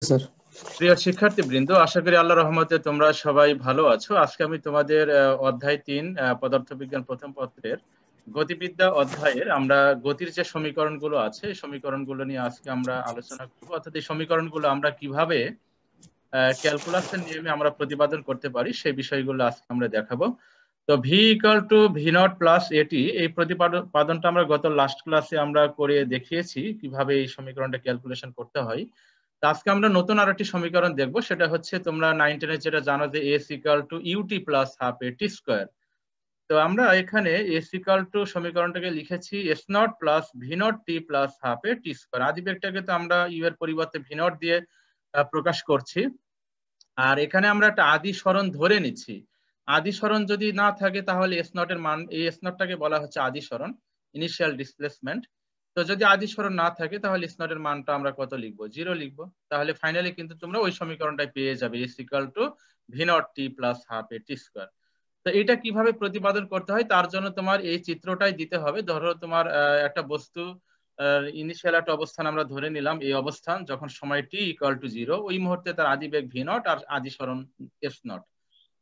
Sir. প্রিয় শিক্ষার্থীবৃন্দ, আশা করি আল্লাহর রহমতে তোমরা সবাই ভালো আছো। আজকে আমি তোমাদের অধ্যায় ৩ পদার্থবিজ্ঞান প্রথম পত্রের গতিবিদ্যা অধ্যায়ের আমরা গতির যে সমীকরণগুলো আছে এই সমীকরণগুলো নিয়ে আজকে আমরা আলোচনা করব। অর্থাৎ এই সমীকরণগুলো আমরা কিভাবে ক্যালকুলাসের নিয়মে আমরা প্রতিপাদন করতে পারি সেই বিষয়গুলো আজকে আমরা দেখাবো। তো V equal to V naught plus এটি, এই প্রতিপাদনটা আমরা গত লাস্ট ক্লাসে আমরা করে দেখিয়েছি কিভাবে এই সমীকরণটা ক্যালকুলেশন করতে হয়। আজকে আমরা নতুন আর একটি সমীকরণ দেখব, সেটা হচ্ছে তোমরা 9 10 যেটা জানো যে S equal to UT plus half AT square. তো আমরা এখানে এস ইকুয়াল টু সমীকরণটাকে লিখেছি S naught plus V naught T plus half A T square. আদি বেগটাকে তো আমরা ইউ এর পরিবর্তে ভি নট দিয়ে প্রকাশ করছি। আর এখানে আমরা একটা আদি সরণ ধরে নিচ্ছি। আদি সরণ যদি না থাকে তাহলে এস নট এর মান, এই এস নটটাকে বলা হচ্ছে আদি সরণ, ইনিশিয়াল ডিসপ্লেসমেন্ট। তো যদি আদি সরণ না থাকে তাহলে এস নট এর মানটা আমরা কত লিখবো? 0 লিখবো। তাহলে ফাইনালি কিন্তু তোমরা ওই সমীকরণটাই পেয়ে যাবে, S equal to V naught T plus half A T square. তো এটা কিভাবে প্রতিপাদন করতে হয় তার জন্য তোমার এই চিত্রটাই দিতে হবে। ধরো তোমার একটা বস্তু ইনিশিয়াল একটা অবস্থান আমরা ধরে নিলাম, এই অবস্থান যখন সময় টি ইকুয়াল টু 0, ওই মুহূর্তে তার আদি বেগ ভি নট আর আদি সরণ এস নট।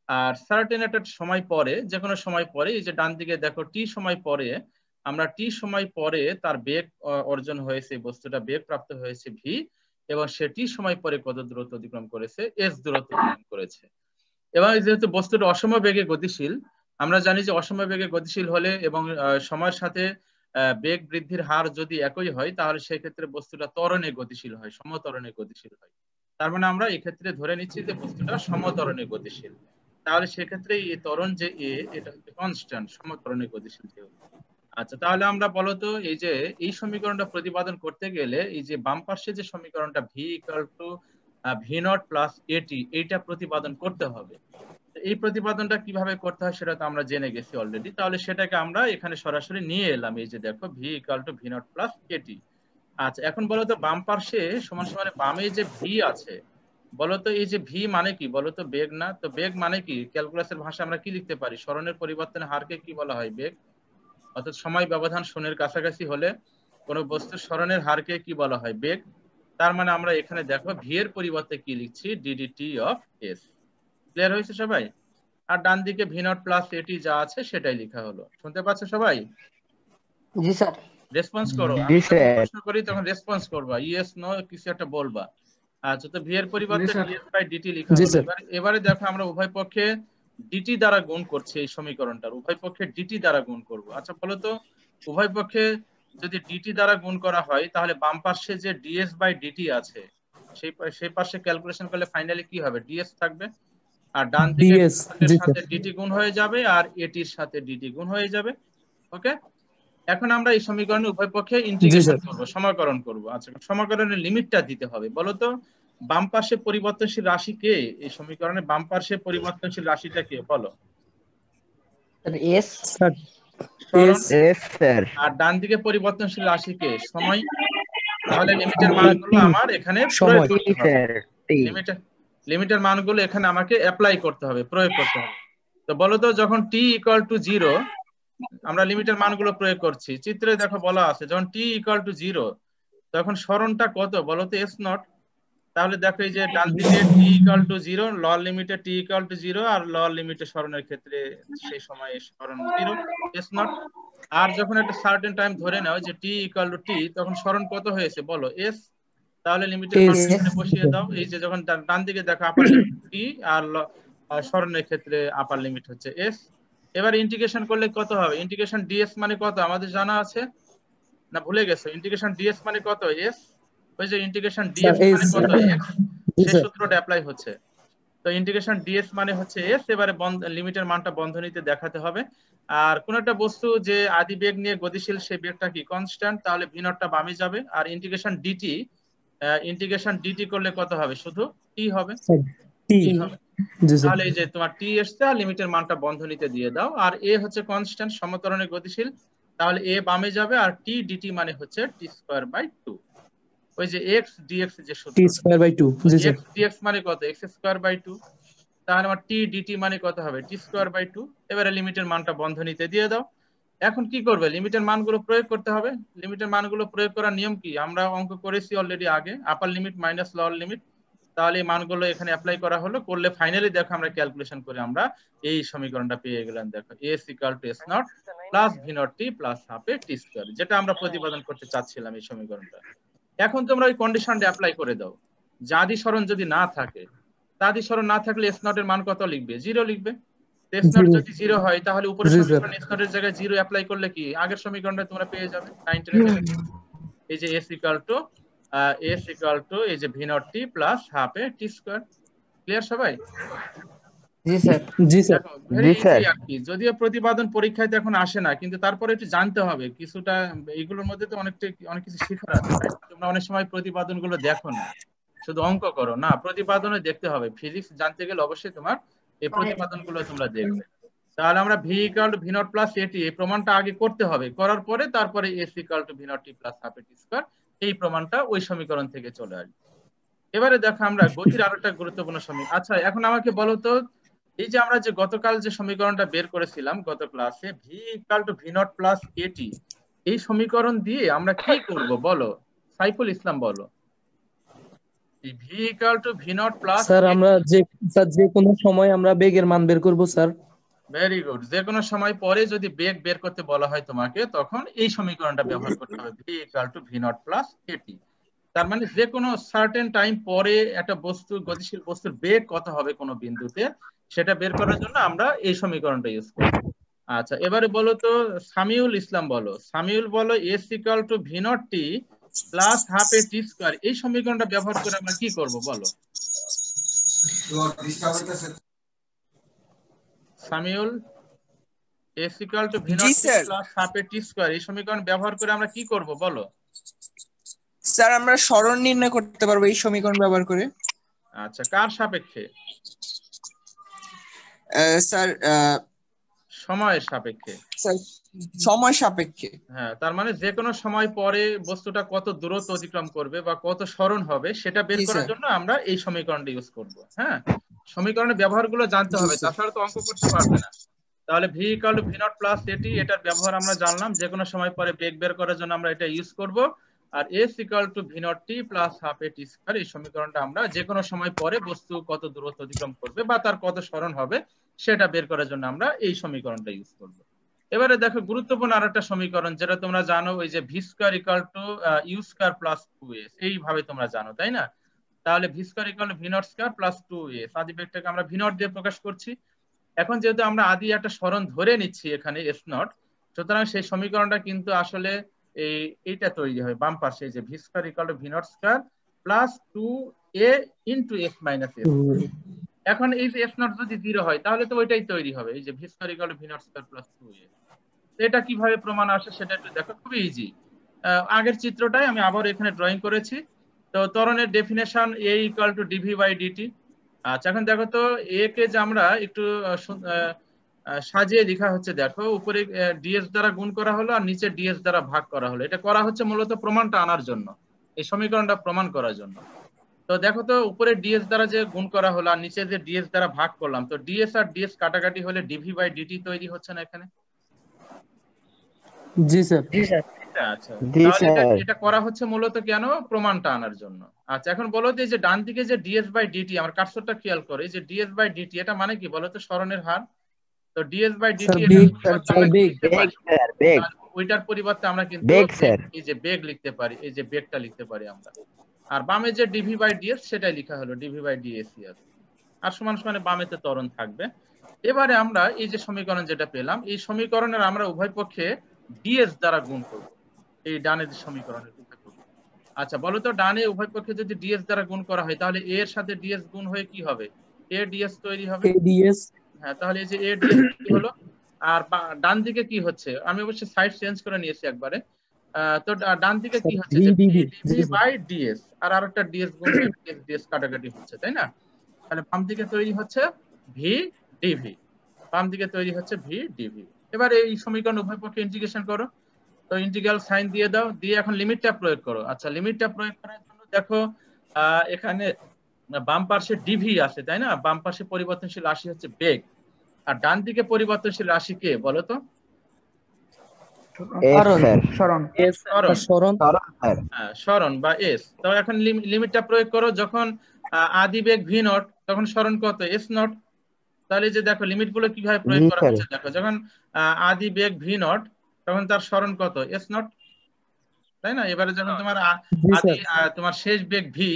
আর সার্টেন একটা সময় পরে, যে কোনো সময় পরে, এই যে ডান দিকে দেখো টি সময় পরে, আমরা টি সময় পরে তার বেগ অর্জন হয়েছে, বস্তুটা বেগ প্রাপ্ত হয়েছে ভি, এবং সে টি সময় পরে কত দূরত্ব অতিক্রম করেছে? এস দূরত্ব অতিক্রম করেছে। এবং যেহেতু বস্তুটা অসম বেগে গতিশীল, আমরা জানি যে অসম বেগে গতিশীল হলে এবং সময়ের সাথে বেগ বৃদ্ধির হার যদি একই হয় তাহলে সেই ক্ষেত্রে বস্তুটা ত্বরণে গতিশীল হয়, সমত্বরণে গতিশীল হয়। তার মানে আমরা এই ক্ষেত্রে ধরে নিচ্ছি যে বস্তুটা সমত্বরণে গতিশীল। তাহলে সেক্ষেত্রে এই ত্বরণ যে এ, এটা হচ্ছে কনস্ট্যান্ট, সমত্বরণে গতিশীল যেহেতু। আচ্ছা, তাহলে আমরা বলতো এই যে এই সমীকরণটা প্রতিপাদন করতে গেলে এই যে বাম পাশে যে সমীকরণটা V equal to V naught plus AT, এইটা প্রতিপাদন করতে হবে। এই প্রতিপাদনটা কিভাবে করতে হয় সেটা তো আমরা জেনে গেছি অলরেডি। তাহলে সেটাকে আমরা এখানে সরাসরি নিয়ে এলাম, এই যে দেখো V equal to V naught plus এটি। আচ্ছা, এখন বলতো বাম পাশে সমান সমান বামে যে ভি আছে, বলতো এই যে ভি মানে কি? বলতো বেগ না? তো বেগ মানে কি? ক্যালকুলাসের ভাষায় আমরা কি লিখতে পারি? সরণের পরিবর্তনে হারকে কি বলা হয়? বেগ। অর্থাৎ সময় ব্যবধান শূন্যের কাছাকাছি হলে কোনো বস্তুর সরণের হারকে কি বলা হয়? বেগ। তার মানে আমরা এখানে দেখো ভি এর পরিবর্তে কি লিখছি? DDT of S. ক্লিয়ার হয়েছে সবাই? আর ডান দিকে ভি নট প্লাস এটি যা আছে সেটাই লেখা হলো। শুনতে পাচ্ছ সবাই? জি স্যার। রেসপন্স করো, জি আমি যখন স্যার। প্রশ্ন করি তখন রেসপন্স করবা, ইয়েস নো কিছু একটা বলবা। আচ্ছা, তো ভি এর পরিবর্তে ডিএস বাই ডিটি লেখা জি হলো। স্যার। এবারে দেখো আমরা উভয় পক্ষে ডিটি দ্বারা গুণ করছি, এই সমীকরণটার উভয় পক্ষে ডিটি দ্বারা গুণ করব। আচ্ছা বলো তো, উভয় পক্ষে যদি ডিটি দ্বারা গুণ করা হয় তাহলে বাম পাশে যে ডিএস বাই ডিটি আছে সেই পাশে ক্যালকুলেশন করলে ফাইনালি কি হবে? ডিএস থাকবে। আর ডান দিকে ডিএস। জি স্যার। সাথে ডিটি গুণ হয়ে যাবে আর এটির সাথে ডিটি গুণ হয়ে যাবে। ওকে, এখন আমরা এই সমীকরণের উভয় পক্ষে জি ইন্টিগ্রেশন স্যার। করব, সমাকলন করব। আচ্ছা, সমাকলনের লিমিটটা দিতে হবে। বলো তো, বাম পাশে পরিবর্তনশীল রাশি কে? এই সমীকরণে বাম পাশে পরিবর্তনশীল রাশিটা কে বলো? এস। স্যার সরণ। S sir. আর ডান দিকে পরিবর্তনশীল রাশি কে? সময়। তাহলে লিমিটের মানগুলো টি আমার এখানে প্রয়োগ সময়। করতে টি হবে। স্যার, টি। লিমিটের মানগুলো এখানে আমাকে অ্যাপ্লাই করতে হবে, প্রয়োগ করতে হবে। তো বলো তো, যখন টি ইকুয়াল টু 0 আমরা লিমিটের মানগুলো প্রয়োগ করছি, চিত্রে দেখো বলা আছে যখন টি ইকুয়াল টু 0 তখন সরণটা কত বলো তো? S not. তাহলে দেখো এই যে ডান দিকে টি ইকুয়াল টু 0, লোয়ার লিমিটে T equal to 0, R lower লিমিটে সরণের ক্ষেত্রে সেই সময় সরণ 0, এস নট। আর যখন একটা সার্টেন টাইম ধরে নাও যে টি ইকুয়াল টু টি, তখন সরণ কত হয়েছে বলো? এস। তাহলে লিমিটের মান এস। এখানে বসিয়ে দাও। এই যে যখন ডান দিকে দেখো আপার লিমিট টি আর সরণের ক্ষেত্রে আপার লিমিট হচ্ছে এস। এবার ইন্টিগ্রেশন করলে কত হবে? ইন্টিগ্রেশন ডিএস মানে কত আমাদের জানা আছে না ভুলে গেছো? ইন্টিগ্রেশন ডিএস মানে কত? এস। ওই যে ইন্টিগ্রেশন স্যার ডিএফ এস। মানে কত? এক্স। জি সেই স্যার। সূত্রটা অ্যাপ্লাই হচ্ছে। তো ইন্টিগ্রেশন ডিএস মানে হচ্ছে এস। এবারে লিমিটের মানটা বন্ধনীতে দেখাতে হবে। আর কোন একটা বস্তু যে আদি বেগ নিয়ে গতিশীল সেই বেগটা কি? কনস্ট্যান্ট। তাহলে ভি নটটা বামে যাবে। আর ইন্টিগ্রেশন ডিটি করলে কত হবে? শুধু টি হবে। Sir T. টি হবে। জি স্যার। তাহলে এই যে তোমার টি এসছে আর লিমিটের মানটা বন্ধনীতে দিয়ে দাও। আর এ হচ্ছে কনস্ট্যান্ট, সমত্বরণে গতিশীল। তাহলে এ বামে যাবে আর টি ডিটি মানে হচ্ছে টি স্কয়ার বাই 2। ওই যে এক্স ডিএক্স যে টি সূত্রটা, স্কয়ার বাই 2। জি স্যার। এক্স ডিএক্স মানে কত? X square by 2। তাহলে আমার টি ডিটি মানে কত হবে? T square by 2। এবারে লিমিটের মানটা বন্ধনীতে দিয়ে দাও। এখন কি করবে? লিমিটের মানগুলো প্রয়োগ করতে হবে। লিমিটের মানগুলো প্রয়োগ করার নিয়ম কি? আমরা অঙ্ক করেছি অলরেডি আগে, আপার লিমিট মাইনাস লোয়ার লিমিট। তাহলে এই মানগুলো এখানে অ্যাপ্লাই করা হলো, করলে ফাইনালি দেখো আমরা ক্যালকুলেশন করে আমরা এই সমীকরণটা পেয়ে গেলাম। দেখো s = s not plus v not t plus half A T square, যেটা আমরা প্রতিপাদন করতে চাচ্ছিলাম এই সমীকরণটা। এখন তোমরা ওই কন্ডিশনটা অ্যাপ্লাই করে দাও। যাদি সরণ যদি না থাকে, তাদি সরণ না থাকলে s নট এর মান কত লিখবে? 0 লিখবে। s নট যদি 0 হয় তাহলে উপরের জি স্যার। সমীকরণ s নট এর জায়গায় 0 অ্যাপ্লাই করলে কি আগের সমীকরণটা তোমরা পেয়ে যাবে 19 এর জায়গায়। এই যে s = এই যে v not t plus half A T square. Clear সবাই? জি স্যার। জি স্যার। দেখো ভেরি ইজি আর কি, যদিও প্রতিপাদন পরীক্ষায় এখন আসে না, কিন্তু তারপরে একটু জানতে হবে কিছুটা, এইগুলোর মধ্যে তো অনেক কিছু শেখার আছে। তোমরা অনেক সময় প্রতিপাদন গুলো দেখো না, শুধু অঙ্ক করো না, প্রতিপাদনে দেখতে হবে। ফিজিক্স জানতে গেলে অবশ্যই তোমার এই প্রতিপাদন গুলো তোমরা দেখবে। তাহলে আমরা v = v নট প্লাস এটি এই প্রমাণটা আগে করতে হবে, করার পরে তারপরে s = v not t plus half A T square এই প্রমাণটা ওই সমীকরণ থেকে চলে আসবে। এবারে দেখো আমরা গতির আরেকটা গুরুত্বপূর্ণ সমীকরণ। আচ্ছা এখন আমাকে বলো তো, এই যে আমরা যে গতকাল যে সমীকরণটা বের করেছিলাম গত ক্লাসে, v = v নট প্লাস এটি, এই সমীকরণ দিয়ে আমরা কি করব বলো? সাইফুল ইসলাম বলো। এই v = v not plus sir আমরা যে কোনো সময় আমরা বেগের মান বের করব স্যার। Very good. যে কোনো সময় পরে যদি বেগ বের করতে বলা হয় তোমাকে, তখন এই সমীকরণটা ব্যবহার করতে হবে, v = v নট প্লাস এটি। তার মানে যে কোনো সার্টেন টাইম পরে একটা বস্তু, গতিশীল বস্তুর বেগ কত হবে কোনো বিন্দুতে, সেটা বের করার জন্য আমরা এই সমীকরণটা ইউজ করব। আচ্ছা এবারে বলো তো সামিউল ইসলাম বলো। সামিউল বলো s = v not t plus half A T square, এই সমীকরণটা ব্যবহার করে আমরা কি করব বলো? Samiul, s = v not t plus half A T square, এই সমীকরণ ব্যবহার করে আমরা কি করব বলো? স্যার আমরা সরণ নির্ণয় করতে পারবো এই সমীকরণ ব্যবহার করে। আচ্ছা কার সাপেক্ষে? স্যার সময়ের সাপেক্ষে। সময় সাপেক্ষে। হ্যাঁ, তার মানে যে কোনো সময় পরে বস্তুটা কত দূরত্ব অতিক্রম করবে বা কত সরণ হবে সেটা বের করার জন্য আমরা এই সমীকরণটা ইউজ করব। হ্যাঁ, সমীকরণের ব্যবহারগুলো জানতে হবে, তাছাড়া তো অঙ্ক করতে পারবে না। তাহলে v = v নট প্লাস এটি, এটার ব্যবহার আমরা জানলাম, যে কোনো সময় পরে বেগ বের করার জন্য আমরা এটা ইউজ করব। আর s = v not t plus half A T square, এই সমীকরণটা আমরা যে কোনো সময় পরে বস্তু কত দূরত্ব অতিক্রম করবে বা তার কত সরণ হবে সেটা বের করার জন্য আমরা এই সমীকরণটা ইউজ করব। এবারে দেখো গুরুত্বপূর্ণ আরেকটা সমীকরণ, যেটা তোমরা জানো, ওই যে v² = u² প্লাস 2s, এইভাবে তোমরা জানো তাই না? তাহলে v² = v not square plus 2s, আদি বেগটাকে আমরা v নট দিয়ে প্রকাশ করছি। এখন যেহেতু আমরা আদি একটা সরণ ধরে নিচ্ছি এখানে s নট, সুতরাং সেই সমীকরণটা কিন্তু আসলে এইটা তৈরি হয় বাম পাশে, যে v² = v not square plus 2a into s minus s। এখন এই যে s নট যদি 0 হয় তাহলে তো ওইটাই তৈরি হবে, এই যে v² = v not square plus 2a। এটা কিভাবে প্রমাণ আসে সেটা একটু দেখো, খুবই ইজি। আগের চিত্রটাই আমি আবার এখানে ড্রয়িং করেছি। তো ত্বরণের ডেফিনেশন a = dv/dt। আচ্ছা এখন দেখো তো a কে যে আমরা একটু সাজিয়ে লেখা হচ্ছে, দেখো উপরে ds দ্বারা গুণ করা হলো আর নিচে ds দ্বারা ভাগ করা হলো। এটা করা হচ্ছে মূলত প্রমাণটা আনার জন্য, এই সমীকরণটা প্রমাণ করার জন্য। তো দেখো তো উপরে ds দ্বারা যে গুণ করা হলো আর নিচে যে ds দ্বারা ভাগ করলাম, তো ds আর ds কাটাকাটি হলে dv/dt তৈরি হচ্ছে না এখানে? জি স্যার। জি স্যার। আচ্ছা তাহলে এটা করা হচ্ছে মূলত কেন? প্রমাণটা আনার জন্য। আচ্ছা এখন বলো যে ডান দিকে যে ds/dt, আমার কার্সরটা খেয়াল করে, যে ds/dt এটা মানে কি বলো তো? সরণের হার। তো ds/dt ওইটার পরিবর্তে আমরা কিন্তু এই যে বেগ লিখতে পারি, এই যে বেগটা লিখতে পারি আমরা। আর বামে যে dv/ds সেটাই লেখা হলো dv/ds, আর সমান সমানে বামেতে ত্বরণ থাকবে। এবারে আমরা এই যে সমীকরণ যেটা পেলাম, এই সমীকরণের আমরা উভয় পক্ষে ds দ্বারা গুণ করব, এই ডানের সমীকরণের উভয় পক্ষে। আচ্ছা বলো তো ডানে উভয় পক্ষে যদি ds দ্বারা গুণ করা হয় তাহলে a এর সাথে ds গুণ হয়ে কি হবে? a ds তৈরি হবে। হ্যাঁ, তাহলে এই যে a ds কি হলো, আর ডান দিকে কি হচ্ছে? আমি অবশ্যই সাইড চেঞ্জ করে নিয়েছি একবারে। তো ডান দিকে কি হচ্ছে? যে dv/ds, আর আরেকটা ds গুণ হয়ে ds কাটাকাটি হচ্ছে, তাই না? তাহলে বাম দিকে তৈরি হচ্ছে v dv, বাম দিকে তৈরি হচ্ছে v dv। এবার এই সমীকরণ উভয় পক্ষে ইন্টিগ্রেশন করো। তো ইন্টিগ্রাল সাইন দিয়ে দাও, দিয়ে এখন লিমিটটা প্রয়োগ করো। আচ্ছা লিমিটটা প্রয়োগ করার জন্য দেখো এখানে বাম পাশে dv আছে তাই না? বাম পাশে পরিবর্তনশীল রাশি হচ্ছে বেগ, আর ডান দিকে পরিবর্তনশীল রাশি কে বলো তো? সরণ বা s। তো এখন লিমিটটা প্রয়োগ করো, যখন আদি বেগ ভি নট, তখন সরণ কত? S not. তাহলে যে দেখো লিমিট গুলো কিভাবে প্রয়োগ জি করা স্যার। হচ্ছে, দেখো যখন আদি বেগ ভি নট তখন তার সরণ কত? এস নট, তাই না? এবারে যখন তোমার জি আদি স্যার। তোমার শেষ বেগ ভি,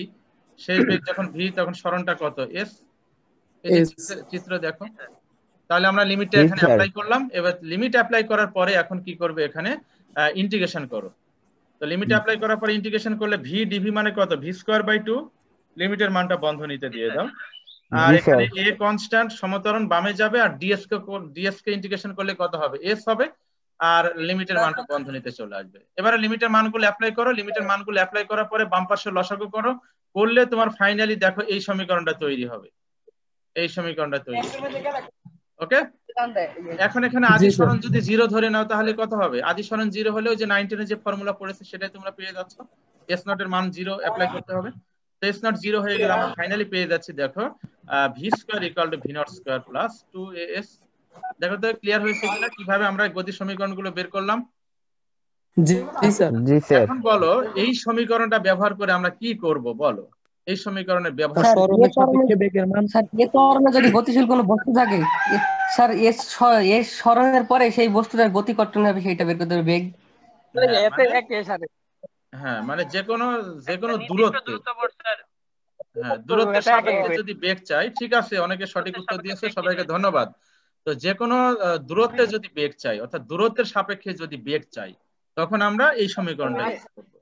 শেষ বেগ যখন ভি তখন সরণটা কত? এস। এই যে এস। চিত্র দেখো, তাহলে আমরা লিমিটটা জি এখানে স্যার। অ্যাপ্লাই করলাম। এবার লিমিট অ্যাপ্লাই করার পরে এখন কি করবে, এখানে ইন্টিগ্রেশন করো। তো লিমিট অ্যাপ্লাই করার পরে ইন্টিগ্রেশন করলে ভি ডিভি মানে কত? ভি স্কয়ার বাই 2, লিমিটের মানটা বন্ধনীতে দিয়ে দাও। আর জি এখানে স্যার। এ কনস্ট্যান্ট, সমতরণ বামে যাবে, আর ডিএস কে ইন্টিগ্রেশন করলে কত হবে? এস হবে। আর লিমিটের মানটা বন্ধনীতে চলে আসবে। এবারে লিমিটের মানগুলো অ্যাপ্লাই করো, লিমিটের মানগুলো অ্যাপ্লাই করার পরে বাম পাশে লসাগু করো, করলে তোমার ফাইনালি দেখো এই সমীকরণটা তৈরি হবে, এই সমীকরণটা তৈরি হবে। ওকে, এখন এখানে জি আদি স্যার। সরণ যদি 0 ধরে নাও তাহলে কত হবে? আদি সরণ 0 হলে ওই যে 19 এ যে ফর্মুলা পড়েছে সেটাই তোমরা পেয়ে যাচ্ছ, এস নট এর মান 0 অ্যাপ্লাই করতে হবে। তো এস নট 0 হয়ে গেলে আমরা ফাইনালি পেয়ে যাচ্ছি, দেখো V square equal to V not square plus 2as। দেখো তো ক্লিয়ার হয়েছে কিনা কিভাবে আমরা গতি সমীকরণগুলো বের করলাম? জি স্যার। জি স্যার। এখন বলো এই সমীকরণটা ব্যবহার করে আমরা কি করব, বলো এই সমীকরণের ব্যবহার স্যার স্যার করে। সরণের সাপেক্ষে বেগের মান। স্যার এ ত্বরণে যদি গতিশীল কোনো বস্তু থাকে, স্যার এর সরণের পরে সেই বস্তুটার গতি কত হবে সেইটা বের করতে হবে, বেগ। হ্যাঁ মানে যে কোনো দূরত্বে, হ্যাঁ দূরত্বের সাপেক্ষে যদি বেগ চাই, ঠিক আছে, অনেকে সঠিক উত্তর দিয়েছে, সবাইকে ধন্যবাদ। তো যে কোনো দূরত্বে যদি বেগ চাই, অর্থাৎ দূরত্বের সাপেক্ষে যদি বেগ চাই, তখন আমরা এই সমীকরণটা ইউজ করব।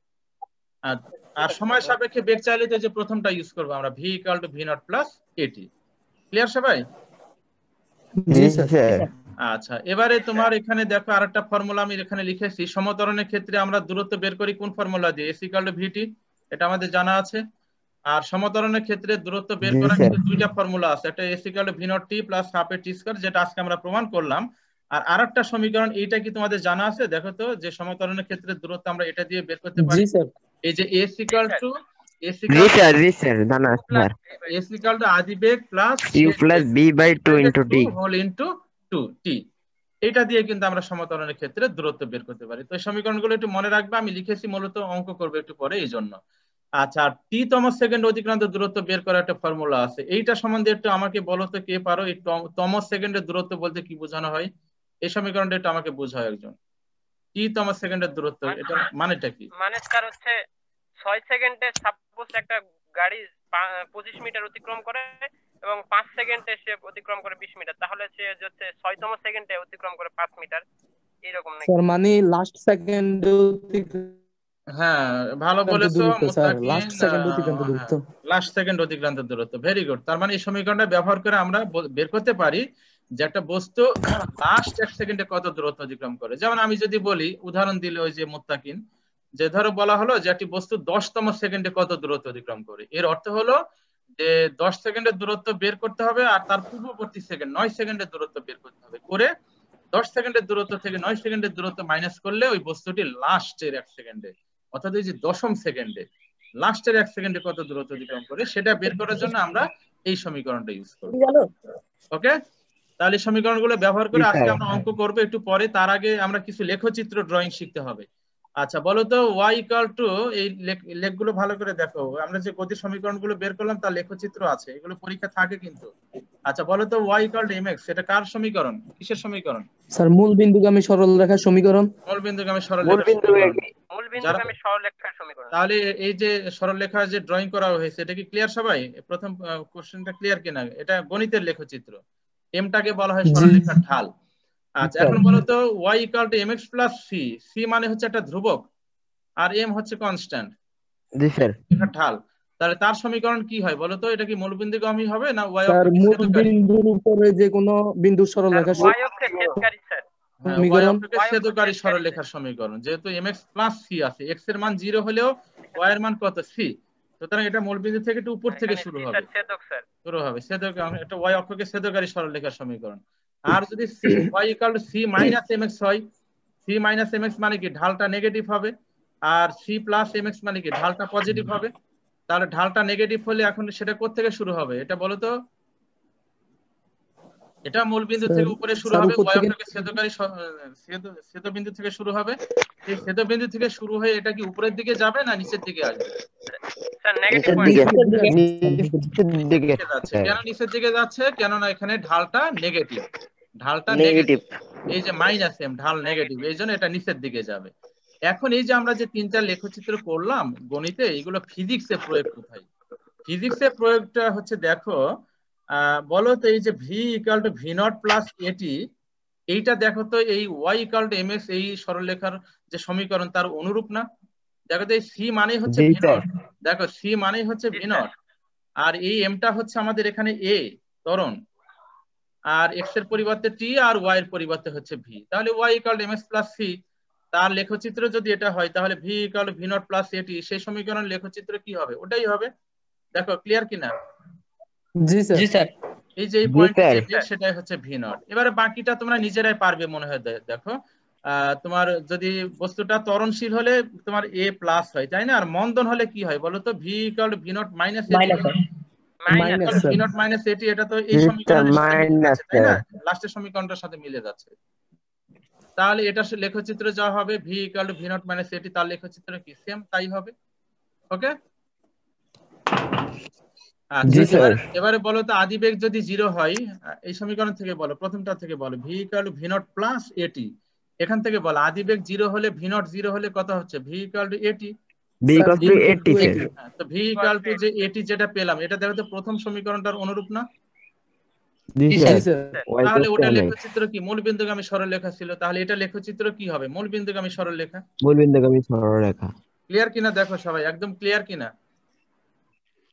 আর আর সময় সাপেক্ষে বেগ চাইলে তো যে প্রথমটা ইউজ করব আমরা, V equal to V naught plus এটি। ক্লিয়ার সবাই? জি জি স্যার। স্যার। আচ্ছা, এবারে তোমার এখানে দেখো আরেকটা ফর্মুলা আমি এখানে লিখেছি। সমতরণের ক্ষেত্রে আমরা দূরত্ব বের করি কোন ফর্মুলা দিয়ে? এস ইকুয়াল টু ভিটি, এটা আমাদের জানা আছে। আর সমতরণের ক্ষেত্রে দূরত্ব বের জি করার স্যার। কিন্তু দুইটা ফর্মুলা আছে, একটা S equal to V naught T plus half A T square, যেটা আজকে আমরা প্রমাণ করলাম। আর আরেকটা সমীকরণ, এইটা কি তোমাদের জানা আছে? দেখো তো, যে সমতরণের ক্ষেত্রে দূরত্ব আমরা এটা দিয়ে বের করতে জি পারি। স্যার। এই যে এস ইকুয়াল টু জি স্যার। জি স্যার জানা আছে স্যার। আদি বেগ plus U plus V by 2 into T. Whole into 2 T, এটা দিয়ে কিন্তু আমরা সমতরণের ক্ষেত্রে দূরত্ব বের করতে পারি। তো এই সমীকরণগুলো একটু মনে রাখবে, আমি লিখেছি, মূলত অঙ্ক করবে একটু পরে, এই জন্য। আচ্ছা, টি তম সেকেন্ড অতিক্রান্ত দূরত্ব বের করার একটা ফর্মুলা আছে, এইটা সম্বন্ধে একটু আমাকে বলো তো, কে পারো? এই তম সেকেন্ডের দূরত্ব বলতে কি বোঝানো হয়? এই সমীকরণটা একটু আমাকে বোঝাও একজন। টি তম সেকেন্ডের দূরত্ব, এটা মানেটা কি? মানে স্যার হচ্ছে 6 সেকেন্ডে সাপোজ একটা গাড়ি 25 মিটার অতিক্রম করে এবং 5 সেকেন্ডে সে অতিক্রম করে 20 মিটার, তাহলে সে হচ্ছে 6তম সেকেন্ডে অতিক্রম করে 5 মিটার, এরকম নাকি? স্যার মানে লাস্ট সেকেন্ড হ্যাঁ ভালো বলেছো দূরত্ব স্যার, মুত্তাকিন। লাস্ট সেকেন্ড অতিক্রান্ত দূরত্ব। লাস্ট সেকেন্ড অতিক্রান্ত দূরত্ব, ভেরি গুড। তার মানে এই সমীকরণটা ব্যবহার করে আমরা বের করতে পারি যে একটা বস্তু লাস্ট 1 সেকেন্ডে কত দূরত্ব অতিক্রম করে। যেমন আমি যদি বলি, উদাহরণ দিলে ওই যে মুত্তাকিন, যে ধরো বলা হলো যে একটি বস্তু 10তম সেকেন্ডে কত দূরত্ব অতিক্রম করে, এর অর্থ হলো যে 10 সেকেন্ডের দূরত্ব বের করতে হবে, আর তার পূর্ববর্তী সেকেন্ড 9 সেকেন্ডের দূরত্ব বের করতে হবে, করে 10 সেকেন্ডের দূরত্ব থেকে 9 সেকেন্ডের দূরত্ব মাইনাস করলে ওই বস্তুটি লাস্টের 1 সেকেন্ডে, অর্থাৎ এই যে 10ম সেকেন্ডে, লাস্টের 1 সেকেন্ডে কত দূরত্ব অতিক্রম করে, সেটা বের করার জন্য আমরা এই সমীকরণটা ইউজ করব। ওকে, তাহলে এই সমীকরণগুলো ব্যবহার করে আজকে আমরা অঙ্ক করব একটু পরে। তার আগে আমরা কিছু লেখচিত্র ড্রয়িং শিখতে হবে। আচ্ছা বলো তো, y ইকুয়াল টু, এই লেখগুলো ভালো করে দেখো, আমরা যে গতির সমীকরণগুলো বের করলাম তার লেখচিত্র আছে, এগুলো পরীক্ষা থাকে কিন্তু। আচ্ছা বলো তো, y ইকুয়াল টু mx, এটা কার সমীকরণ, কিসের সমীকরণ? স্যার মূল বিন্দুগামী সরলরেখার সমীকরণ। মূলবিন্দুগামী সরলরেখার সমীকরণ। মূলবিন্দুগামী সরলরেখার সমীকরণ। তাহলে এই যে সরলরেখা যে ড্রয়িং করা হয়েছে, এটা কি ক্লিয়ার সবাই? প্রথম কোশ্চেনটা ক্লিয়ার কিনা? এটা গণিতের লেখচিত্র, এমটাকে বলা হয় সরলরেখার ঢাল। আচ্ছা এখন বলো তো, y equal two mx plus c, c মানে হচ্ছে একটা ধ্রুবক আর m হচ্ছে কনস্ট্যান্ট, জি স্যার। রেখার ঢাল। তাহলে তার সমীকরণ কি হয় বলো তো? এটা কি মূলবিন্দুগামী হবে না y স্যার অক্ষকে মূল ছেদকারী? বিন্দুর উপরে যে কোনো বিন্দু সরলরেখা y অক্ষে ছেদকারী স্যার। হ্যাঁ, y সমীকরণ। অক্ষকে ছেদকারী সরলরেখার সমীকরণ। যেহেতু mx প্লাস c আছে, x এর মান 0 হলেও y এর মান কত? c। সুতরাং এটা মূলবিন্দু থেকে একটু উপর থেকে শুরু হবে, ছেদক স্যার। ছেদক, এটা y অক্ষকে ছেদকারী সরলরেখার সমীকরণ। আর যদি y equal two c minus mx হয়, c মাইনাস mx মানে কি ঢালটা নেগেটিভ হবে, আর c প্লাস mx মানে কি ঢালটা পজিটিভ হবে। তাহলে ঢালটা নেগেটিভ হলে এখন সেটা কোথা থেকে শুরু হবে এটা বলো তো? এটা মূল বিন্দু স্যার, থেকে উপরে শুরু স্যার হবে, উপর ওয়াই থেকে অক্ষকে ছেদকারী ছেদবিন্দু থেকে শুরু হবে। এই ছেদবিন্দু থেকে শুরু হয়ে এটা কি উপরের দিকে যাবে না নিচের দিকে আসবে? স্যার নেগেটিভ নিচের পয়েন্ট দিকে, নিচের দিকে নিচের দিকে নিচে যাচ্ছে। কেন নিচের দিকে যাচ্ছে? কেননা এখানে ঢালটা নেগেটিভ, ঢালটা নেগেটিভ। নেগেটিভ, এই যে মাইনাস এম, ঢাল নেগেটিভ, এই জন্য এটা নিচের দিকে যাবে। এখন এই যে আমরা যে 3টা লেখচিত্র করলাম গণিতে, এগুলো ফিজিক্সে প্রয়োগ কোথায়? ফিজিক্সে প্রয়োগটা হচ্ছে, দেখো বলো তো, এই যে V equal to V naught plus AT, এইটা দেখো তো এই Y equal to M X এই সরলরেখার যে সমীকরণ তার অনুরূপ না? দেখো তো এই সি মানেই হচ্ছে জি ভি স্যার। নট, দেখো সি মানেই হচ্ছে ভি নট, আর এই এমটা হচ্ছে আমাদের এখানে এ ত্বরণ, আর এক্স এর পরিবর্তে টি আর ওয়াই এর পরিবর্তে হচ্ছে ভি, তাহলে Y equal to M X plus C. তার লেখচিত্র যদি এটা হয় তাহলে V equal to V naught plus AT, সেই সমীকরণ লেখচিত্র কি হবে? ওটাই হবে। দেখো ক্লিয়ার কিনা? জি স্যার। জি স্যার। এই যে এই জি পয়েন্টে স্যার। যেটা সেটাই হচ্ছে ভি নট। এবারে বাকিটা তোমরা নিজেরাই পারবে মনে হয়। দেখো তোমার যদি বস্তুটা ত্বরণশীল হলে তোমার এ প্লাস হয়, তাই না? আর মন্দন হলে কি হয় বলো তো? V equal to V not minus A T, minus minus V sir. Not minus A T, এটা তো এই জি স্যার, সমীকরণের সাথে মিলে মাইনাস যাচ্ছে, তাই না? স্যার। লাস্টের সমীকরণটার সাথে মিলে যাচ্ছে। তাহলে এটা লেখচিত্র যা হবে V equal to V not minus এটি, তার লেখচিত্র কি সেম তাই হবে। ওকে, জি আচ্ছা স্যার। এবারে বলো তো আদিবেগ যদি 0 হয়, এই সমীকরণ থেকে বলো, প্রথমটা থেকে বলো, V equal to V naught plus এটি, এখান থেকে বলো আদিবেগ 0 হলে, ভি নট 0 হলে কত হচ্ছে? ভি ইকুয়াল টু এটি। বি স্যার ইকুয়াল টু এটি স্যার। তো ভি ইকুয়াল টু যে এটি যেটা পেলাম, এটা দেখো তো প্রথম সমীকরণটার অনুরূপ না? জি জি স্যার। স্যার। ওয়াই তাহলে ইকুয়াল টু ওটা এম এক্স। লেখচিত্র কি? মূল বিন্দুগামী সরলরেখা ছিল, তাহলে এটা লেখচিত্র কি হবে? মূল বিন্দুগামী সরলরেখা। মূল বিন্দুগামী সরলরেখা। ক্লিয়ার কিনা দেখো সবাই, একদম ক্লিয়ার কিনা?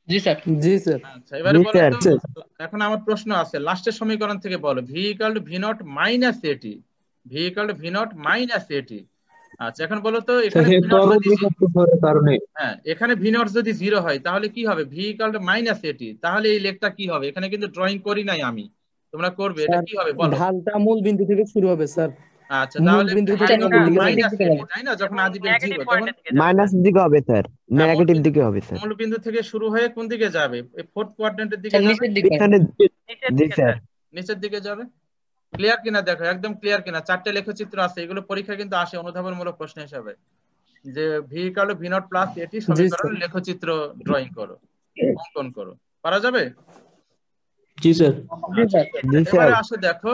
জি স্যার। জি স্যার। আচ্ছা এবারে জি বলো স্যার। তো, এখন আমার প্রশ্ন আছে, লাস্টের সমীকরণ থেকে বলো V equal to V not minus A T, V equal to V not minus A T. আচ্ছা এখন বলো তো এখানে ভি নট যদি কারণে হ্যাঁ এখানে ভি নট যদি 0 হয় তাহলে কি হবে? ভি ইকুয়াল টু মাইনাস এটি, তাহলে এই লেখটা কি হবে? এখানে কিন্তু ড্রয়িং করি নাই আমি, তোমরা করবে। এটা স্যার কি হবে বলো? ঢালটা মূল বিন্দু থেকে শুরু হবে স্যার। আচ্ছা মূল তাহলে বিন্দু ভি থেকে নট নিচের দিকে যাবে। মাইনাস দিকে এটি, যাবে। তাই না? যখন আদিবেগ নেগেটিভ 0, তখন পয়েন্টের দিকে যাবে। মাইনাস দিকে হবে স্যার, হ্যাঁ, নেগেটিভ দিকে হবে স্যার। মূল বিন্দু থেকে শুরু হয়ে কোন দিকে যাবে? ফোর্থ কোয়াড্রেন্টের দিকে স্যার যাবে, নিচের দিকে। এখানে নিচের জি দিকে স্যার। স্যার। নিচের দিকে যাবে। ক্লিয়ার কিনা দেখো, একদম ক্লিয়ার কিনা? 4টে লেখচিত্র আছে, এগুলো পরীক্ষা কিন্তু আসে অনুধাবনমূলক প্রশ্ন হিসাবে, যে V equal to V naught plus এটি জি সমীকরণ স্যার। লেখচিত্র ড্রয়িং করো, অঙ্কন করো। পারা যাবে? জি স্যার। জি আচ্ছা, স্যার। জি এবারে স্যার। আসো দেখো,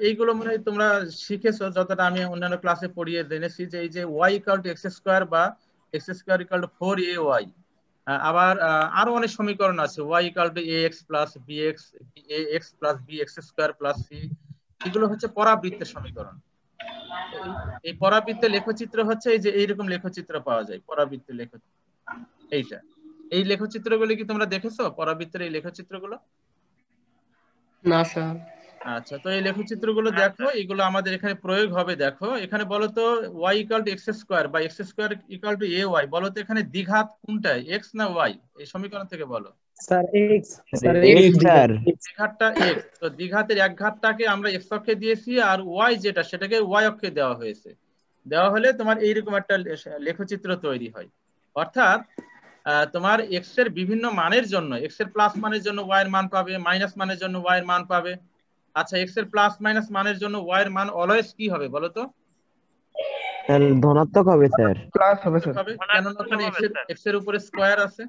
এইগুলো মনে হয় তোমরা শিখেছো, যতটা আমি অন্যান্য ক্লাসে পড়িয়ে জেনেছি, যে এই যে Y equal to X square বা X square equal to 4ay, আবার আরো অনেক সমীকরণ আছে, Y equal to A X plus B X, A X plus B X square plus C, এগুলো হচ্ছে পরাবৃত্তের সমীকরণ। এই পরাবৃত্তের লেখচিত্র হচ্ছে এই যে এইরকম লেখচিত্র পাওয়া যায়, পরাবৃত্তের লেখচিত্র এইটা। এই লেখচিত্রগুলো কি তোমরা দেখেছো, পরাবৃত্তের এই লেখচিত্রগুলো? না স্যার। আচ্ছা তো এই লেখচিত্রগুলো দেখো, এগুলো আমাদের এখানে প্রয়োগ হবে। দেখো এখানে বলো তো y equal to X square বা X square equal to A Y, বলো তো এখানে দ্বিঘাত কোনটায়, এক্স না ওয়াই? এই সমীকরণ থেকে বলো। Sir X. Sir X X sir. দ্বিঘাতটা এক্স, তো দ্বিঘাতের এক ঘাতটাকে আমরা এক্স অক্ষে দিয়েছি, আর ওয়াই যেটা সেটাকে ওয়াই অক্ষে দেওয়া হয়েছে। দেওয়া হলে তোমার এইরকম একটা লেখচিত্র তৈরি হয়। অর্থাৎ তোমার এক্স এর বিভিন্ন মানের জন্য, এক্স এর প্লাস মানের জন্য ওয়াই এর মান পাবে, মাইনাস মানের জন্য ওয়াই এর মান পাবে। আচ্ছা এক্স এর প্লাস মাইনাস মানের জন্য ওয়াই এর মান অলওয়েজ কি হবে বলো তো? ধনাত্মক হবে স্যার। প্লাস হবে স্যার। কেন? ওখানে এক্স এর উপরে স্কোয়ার আছে,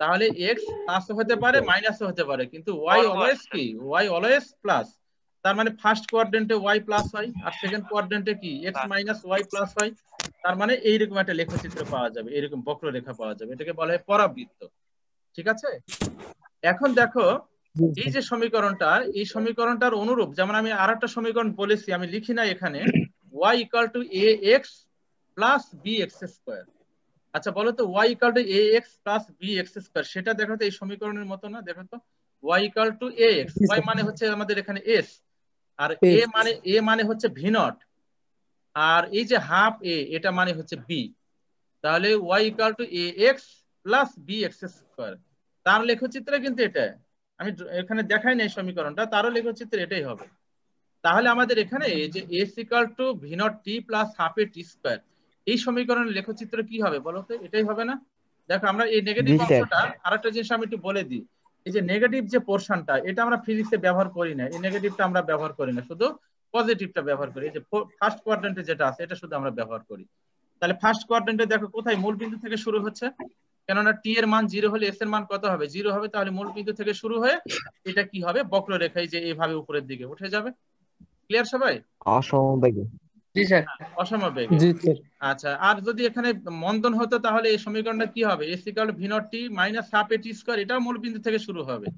তাহলে এক্স প্লাস হতে পারে মাইনাসও হতে পারে, কিন্তু ওয়াই অলওয়েজ কি? Y always plus. তার মানে ফার্স্ট কোয়াড্রেন্টে ওয়াই প্লাস হয়, আর সেকেন্ড কোয়াড্রেন্টে কি এক্স মাইনাস ওয়াই প্লাস হয়। তার মানে এইরকম একটা লেখচিত্র পাওয়া যাবে, এরকম বক্ররেখা পাওয়া যাবে, এটাকে বলা হয় পরাবৃত্ত। ঠিক আছে, এখন দেখো এই যে সমীকরণটা, এই সমীকরণটার অনুরূপ, যেমন আমি আরেকটা সমীকরণ বলেছি, আমি লিখি না এখানে, y equal to A X plus B X square. আচ্ছা বলো তো y equal to A X plus B X square, সেটা দেখো তো এই সমীকরণের মতো না? দেখো তো y equal to A x, y মানে হচ্ছে আমাদের এখানে s, আর a মানে হচ্ছে ভি নট, আর এই যে হাফ a এটা মানে হচ্ছে b। তাহলে y equal to A X plus B X square, তার লেখচিত্রে কিন্তু এটা, আমি এখানে দেখাই নাই সমীকরণটা, তারও লেখচিত্র এটাই হবে। তাহলে আমাদের এখানে এই যে s equal to V naught T plus half A T square, এই সমীকরণের লেখচিত্র কি হবে বলো তো? এটাই হবে না? দেখো আমরা এই নেগেটিভ জি স্যার। অংশটা, আরেকটা জিনিস আমি একটু বলে দিই, এই যে নেগেটিভ যে পোরশনটা, এটা আমরা ফিজিক্সে ব্যবহার করি না, এই নেগেটিভটা আমরা ব্যবহার করি না, শুধু পজিটিভটা ব্যবহার করি। এই যে ফার্স্ট কোয়াড্রেন্টে যেটা আছে এটা শুধু আমরা ব্যবহার করি। তাহলে ফার্স্ট কোয়াড্রেন্টে দেখো কোথায় মূল বিন্দু থেকে শুরু হচ্ছে, কেননা টি এর মান 0 হলে এস এর মান কত হবে, 0 হবে। তাহলে মূল বিন্দু থেকে শুরু হয়ে এটা কি হবে, বক্ররেখায় যে এইভাবে উপরের দিকে উঠে যাবে। ক্লিয়ার সবাই? অসমবেগে। জি স্যার। অসমবেগে। জি স্যার। আচ্ছা, আর যদি এখানে মন্দন হতো তাহলে এই সমীকরণটা কি হবে, S equal V naught T minus half A T square, এটাও মূল বিন্দু থেকে শুরু হবে,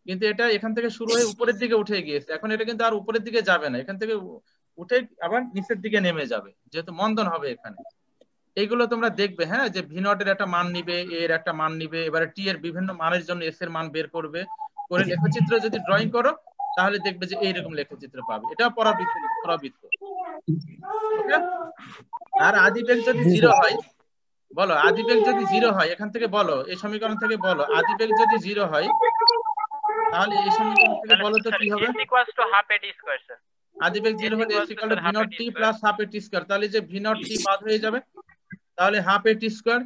কিন্তু এটা এখান থেকে শুরু হয়ে উপরের দিকে উঠে গিয়েছে। এখন এটা কিন্তু আর উপরের দিকে যাবে না, এখান থেকে উঠে আবার নিচের দিকে নেমে যাবে, যেহেতু মন্দন হবে এখানে। এইগুলো তোমরা দেখবে, হ্যাঁ, যে ভি নট এর একটা মান নিবে, এর একটা মান নিবে, এবারে টি এর বিভিন্ন মানের জন্য এস এর মান বের করবে, করে লেখচিত্র যদি ড্রয়িং করো তাহলে দেখবে যে এইরকম লেখচিত্র পাবে। এটা পরাবৃত্ত। ওকে। আর আদি বেগ যদি 0 হয়, বলো আদি বেগ যদি 0 হয়, এখান থেকে বলো, এই সমীকরণ থেকে বলো আদি বেগ যদি 0 হয় তাহলে এই সমীকরণ থেকে বলো তো কি হবে, s equals to half a t square sir. আদি বেগ 0 হলে s equal to V naught T plus half A T square, তাহলে যে ভি নট টি বাদ হয়ে যাবে, তাহলে হাফ এ টি স্কয়ার।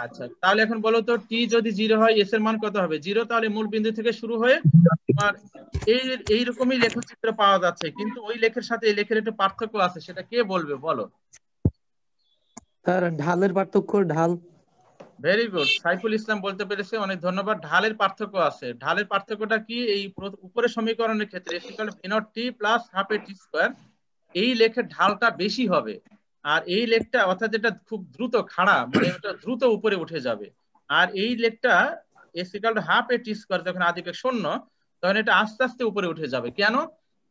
আচ্ছা, তাহলে এখন বলো তো টি যদি 0 হয় এস এর মান কত হবে, 0। তাহলে মূল বিন্দু থেকে শুরু হয়ে আর এই রকমই লেখচিত্র পাওয়া যাচ্ছে, কিন্তু ওই লেখের সাথে এই লেখের একটু পার্থক্য আছে, সেটা কে বলবে বলো? স্যার ঢালের পার্থক্য, ঢাল। ভেরি গুড, সাইফুল ইসলাম বলতে পেরেছে, অনেক ধন্যবাদ। ঢালের পার্থক্য আছে। ঢালের পার্থক্যটা কি, এই উপরের সমীকরণের ক্ষেত্রে s equal V naught T plus half A T square, এই লেখের ঢালটা বেশি হবে, আর এই লেখটা অর্থাৎ যেটা খুব দ্রুত খাড়া, মানে এটা দ্রুত উপরে উঠে যাবে। আর এই লেখটা s equal to half A T square যখন আদি বেগ 0, তখন এটা আস্তে আস্তে উপরে উঠে যাবে।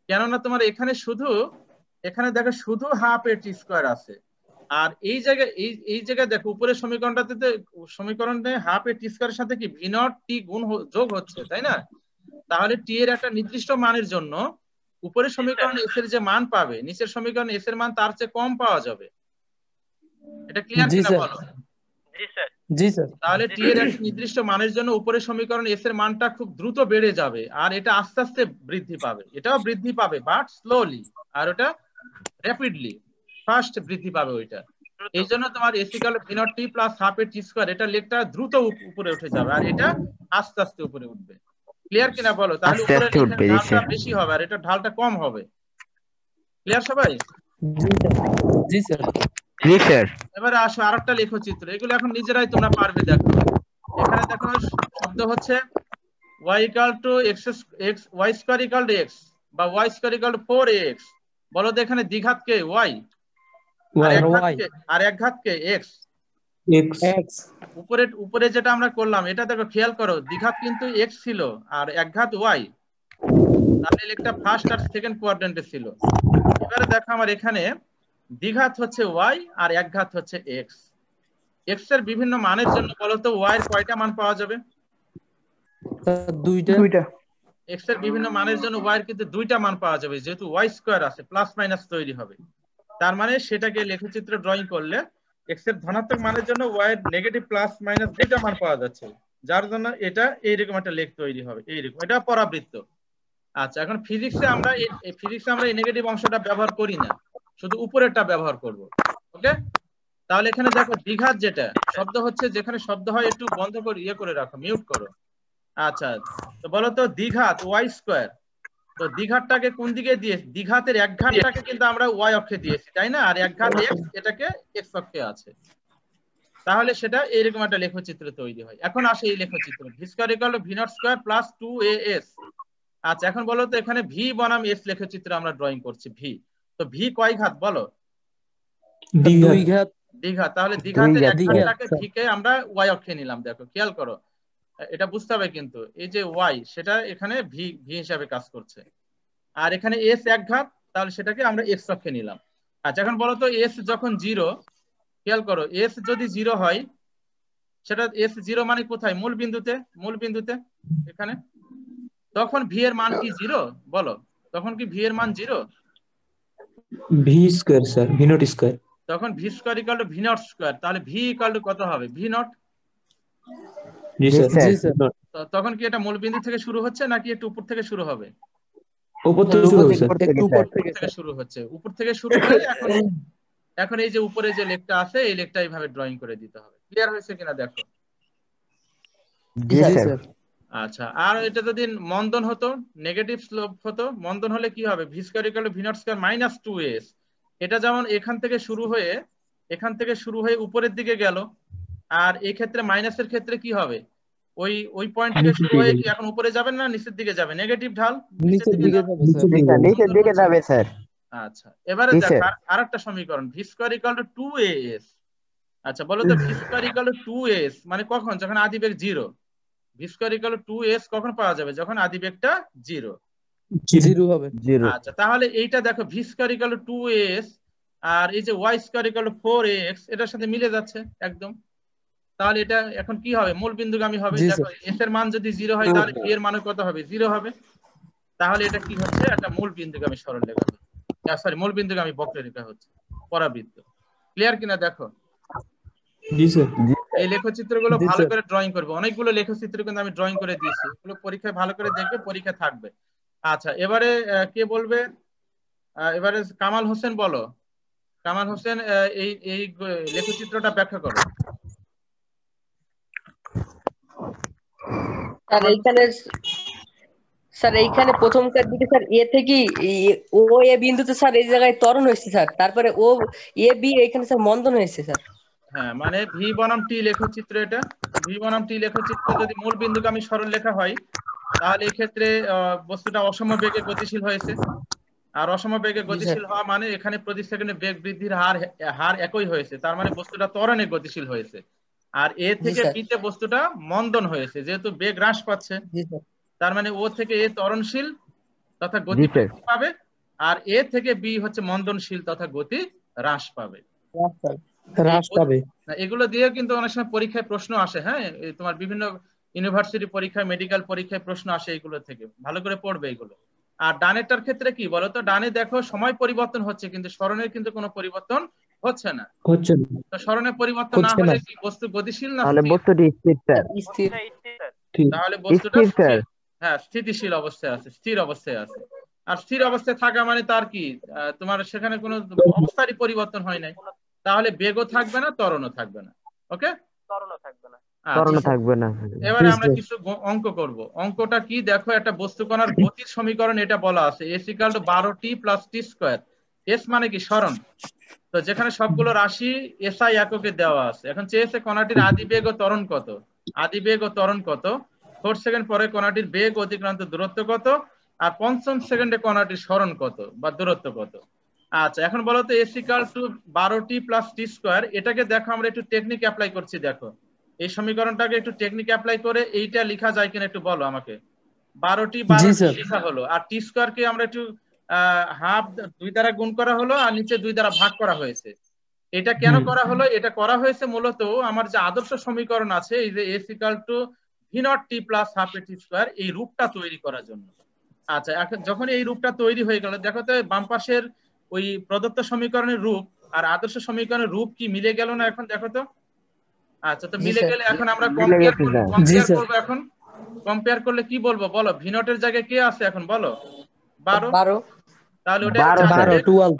কেননা তোমার এখানে দেখো শুধু হাফ এ টি স্কয়ার আছে, আর এই জায়গায় দেখো উপরের সমীকরণে হাফ এ টি স্কয়ারের সাথে কি ভি নট টি গুণ যোগ হচ্ছে, তাই না? তাহলে টি এর একটা নির্দিষ্ট মানের জন্য উপরের সমীকরণে এস এর যে মান পাবে, নিচের সমীকরণে এস এর মান তার চেয়ে কম পাওয়া যাবে। এটা ক্লিয়ার কিনা বলো? জি স্যার। জি স্যার। তাহলে টি এর একটা নির্দিষ্ট মানের জন্য উপরের সমীকরণে এস এর মানটা খুব দ্রুত বেড়ে যাবে, আর এটা আস্তে আস্তে বৃদ্ধি পাবে, এটাও বৃদ্ধি পাবে বাট স্লোলি, আর ওটা র্যাপিডলি ফাস্ট বৃদ্ধি পাবে ওইটা। এই জন্য তোমার s equal V naught T plus half A T square, এটা লেখটা দ্রুত উপরে উঠে যাবে, আর এটা আস্তে আস্তে উপরে উঠবে। ক্লিয়ার কিনা বলো? তাহলে উপরে ঢালটা বেশি হবে আর এটা ঢালটা কম হবে। ক্লিয়ার সবাই? জি স্যার। জি স্যার। এবারে আসো আরেকটা লেখচিত্র, এগুলো এখন নিজেরাই তোমরা পারবে। দেখো এখানে দেখো শব্দ হচ্ছে y equal two x y square equal two x বা y square equal two 4ax। বলো তো এখানে দ্বিঘাত কে y, আর একঘাত কে x। উপরে যেটা আমরা করলাম এটা দেখো খেয়াল করো, দ্বিঘাত কিন্তু x ছিল আর একঘাত y, তাহলে লেখটা ফার্স্ট আর সেকেন্ড কোয়াড্রেন্টে ছিল। এবারে দেখো আমার এখানে দ্বিঘাত হচ্ছে y আর একঘাত হচ্ছে x। x এর বিভিন্ন মানের জন্য বলো তো y এর কয়টা মান পাওয়া যাবে? দুইটা। x এর বিভিন্ন মানের জন্য y এর কিন্তু দুইটা মান পাওয়া যাবে, যেহেতু y স্কয়ার আছে প্লাস মাইনাস তৈরি হবে। তার মানে সেটাকে লেখচিত্র ড্রয়িং করলে x এর ধনাত্মক মানের জন্য y এর নেগেটিভ প্লাস মাইনাস দুইটা মান পাওয়া যাচ্ছে, যার জন্য এটা এইরকম একটা লেখ তৈরি হবে, এইরকম। এটা পরাবৃত্ত। আচ্ছা, এখন ফিজিক্সে আমরা এই নেগেটিভ অংশটা ব্যবহার করি না, শুধু উপরেরটা ব্যবহার করব। ওকে। তাহলে এখানে দেখো দ্বিঘাত যেটা শব্দ হচ্ছে, যেখানে শব্দ হয় একটু বন্ধ করে করে রাখো, মিউট করো। আচ্ছা, তো বলো তো দ্বিঘাত y স্কয়ার, তো দ্বিঘাতটাকে কোন দিকে দিয়েছি? দ্বিঘাতের একঘাতটাকে কিন্তু আমরা y অক্ষে দিয়েছি, তাই না? আর একঘাত x, এটাকে x অক্ষে আছে। তাহলে সেটা এইরকম একটা লেখচিত্র তৈরি হয়। এখন আসে এই লেখচিত্র, V square equal to V not square plus 2as। আচ্ছা, এখন বলো তো এখানে ভি বনাম এস লেখচিত্র আমরা ড্রয়িং করছি। ভি, তো ভি কয় ঘাত বলো? দ্বিঘাত। তাহলে দ্বিঘাতের একঘাতটাকে ভিকে আমরা y অক্ষে নিলাম। দেখো খেয়াল করো, এটা বুঝতে হবে কিন্তু, এই যে y সেটা এখানে ভি হিসাবে কাজ করছে, আর এখানে s একঘাত, তাহলে সেটাকে আমরা x অক্ষে নিলাম। আচ্ছা, এখন বলো তো s যখন 0, খেয়াল করো s যদি 0 হয়, সেটা s 0 মানে কোথায়? মূল বিন্দুতে এখানে, তখন ভি এর মান কি 0 বলো? তখন কি ভি এর মান 0? V square sir, V not square. তখন V square equal to V not square, তাহলে ভি ইকুয়াল টু কত হবে? V not. জি স্যার। তখন কি এটা মূল বিন্দু থেকে শুরু হচ্ছে নাকি একটু উপর থেকে শুরু হবে? উপর থেকে শুরু হচ্ছে। উপর থেকে শুরু হয়ে এখন এই যে উপরে যে লেখটা আছে, এই লেখটা এইভাবে ড্রয়িং করে দিতে হবে। ক্লিয়ার হয়েছে কিনা দেখো? জি স্যার। আচ্ছা, আর এটা যদি মন্দন হতো, নেগেটিভ স্লোপ হতো, মন্দন হলে কি হবে? V square equal to V not square minus 2s। এটা যেমন এখান থেকে শুরু হয়ে উপরের দিকে গেল, আর এই ক্ষেত্রে মাইনাসের ক্ষেত্রে কি হবে? ওই পয়েন্ট থেকে শুরু হয়ে কি এখন উপরে যাবেন না নিচের দিকে যাবে? নেগেটিভ ঢাল নিচের দিকে যাবে। যাবে স্যার। নিচের দিকে যাবে স্যার। আচ্ছা, এবারে নিচে। দেখো আরেকটা সমীকরণ, V square equal two 2as। আচ্ছা, বলো তো V square equal two 2s মানে কখন? যখন আদিবেগ 0। V square equal two 2s কখন পাওয়া যাবে? যখন আদিবেগটা 0। 0 হবে। 0। আচ্ছা, তাহলে এইটা দেখো V square equal two 2s আর এই যে Y square equal two 4x এটার সাথে মিলে যাচ্ছে একদম। তাহলে এটা এখন কি হবে? মূল বিন্দুগামী হবে। জি দেখো s এর মান যদি 0 হয় তাহলে b এর মান কত হবে? 0 হবে। তাহলে এটা কি হচ্ছে? একটা মূল বিন্দুগামী সরলরেখা হচ্ছে, সরি মূল বিন্দুগামী বক্ররেখা হচ্ছে, পরাবৃত্ত। ক্লিয়ার কিনা দেখো? জি স্যার। এই লেখচিত্রগুলো জি, ভালো স্যার। করে ড্রয়িং করবে। অনেকগুলো লেখচিত্র কিন্তু আমি ড্রয়িং করে দিয়েছি, এগুলো পরীক্ষায় ভালো করে দেখবে, পরীক্ষা থাকবে। আচ্ছা, এবারে কে বলবে? এবারে কামাল হোসেন বলো। কামাল হোসেন, এই লেখচিত্রটা ব্যাখ্যা করো। স্যার এইখানে প্রথমকার দিকে স্যার এ থেকে ও এ বিন্দুতে স্যার এই জায়গায় ত্বরণ হয়েছে স্যার, তারপরে ও এ বি এখানে স্যার মন্দন হয়েছে স্যার। হ্যাঁ, মানে ভি বনাম টি লেখচিত্র এটা। ভি বনাম টি লেখচিত্র যদি মূল বিন্দুগামী সরল লেখা হয় তাহলে এই ক্ষেত্রে বস্তুটা অসম বেগে গতিশীল হয়েছে। আর অসম বেগে গতিশীল হওয়া মানে এখানে প্রতি সেকেন্ডে বেগ বৃদ্ধির হার একই হয়েছে, তার মানে বস্তুটা ত্বরণে গতিশীল হয়েছে। আর এ থেকে বি তে বস্তুটা মন্দন হয়েছে, যেহেতু বেগ হ্রাস পাচ্ছে, তার মানে ও থেকে এ ত্বরণশীল তথা গতি বৃদ্ধি পাবে, আর এ থেকে বি হচ্ছে মন্দনশীল তথা গতি হ্রাস পাবে। এগুলো দিয়ে কিন্তু অনেক সময় পরীক্ষায় প্রশ্ন আসে। হ্যাঁ, তোমার বিভিন্ন ইউনিভার্সিটি পরীক্ষায়, মেডিকেল পরীক্ষায় প্রশ্ন আসে এগুলো থেকে, ভালো করে পড়বে এগুলো। আর ডানেরটার ক্ষেত্রে কি বলতো? ডানে দেখো সময় পরিবর্তন হচ্ছে কিন্তু স্মরণের কিন্তু কোনো পরিবর্তন হচ্ছে না। তো স্মরণের পরিবর্তন না হলে কি বস্তু গতিশীল না তাহলে বস্তুটি স্থির স্যার। তাহলে বস্তুটা হ্যাঁ স্থিতিশীল অবস্থায় আছে, স্থির অবস্থায় আছে। আর স্থির অবস্থায় থাকা মানে তার কি? তোমার সেখানে কোনো অবস্থারই পরিবর্তন হয় নাই, তাহলে বেগও থাকবে না, ত্বরণও থাকবে না। ওকে, ত্বরণও থাকবে না। ত্বরণ থাকবে না। এবারে আমরা কিছু অঙ্ক করব। অঙ্কটা কি দেখো, একটা বস্তু কণার গতির সমীকরণ এটা বলা আছে, s = 12t + t²। s মানে কি? সরণ। তো যেখানে সবগুলো রাশি SI এককে দেওয়া আছে, এখন চেয়েছে কণাটির আদিবেগ ও ত্বরণ কত। আদিবেগ ও ত্বরণ কত, 4 সেকেন্ড পরে কণাটির বেগ অতিক্রান্ত দূরত্ব কত, আর 5ম সেকেন্ডে কণাটির সরণ কত বা দূরত্ব কত। আচ্ছা, এখন বলো তো s = 12t + t²। এটাকে দেখো আমরা একটু টেকনিক অ্যাপ্লাই করছি। দেখো এই সমীকরণটাকে একটু টেকনিক অ্যাপ্লাই করে এইটা লেখা যায় কিনা একটু বলো আমাকে। 12t লেখা হলো, আর t² কে আমরা একটু হাফ 2 দ্বারা গুণ করা হলো, আর নিচে 2 দ্বারা ভাগ করা হয়েছে। এটা কেন করা হলো? এটা করা হয়েছে মূলত আমার যে আদর্শ সমীকরণ আছে, এই যে s = v0t + ½ এই রূপটা তৈরি করার জন্য। আচ্ছা, এখন যখন এই রূপটা তৈরি হয়ে গেল, দেখো তো বাম পাশের ওই প্রদত্ত সমীকরণের রূপ আর আদর্শ সমীকরণের রূপ কি মিলে গেল না? এখন দেখো তো। আচ্ছা, তো মিলে গেলে এখন আমরা কম্পেয়ার করব। এখন কম্পেয়ার করলে কি বলবো বলো? v0 এর জায়গায় কে আছে এখন বলো? 12। তাহলে ওটা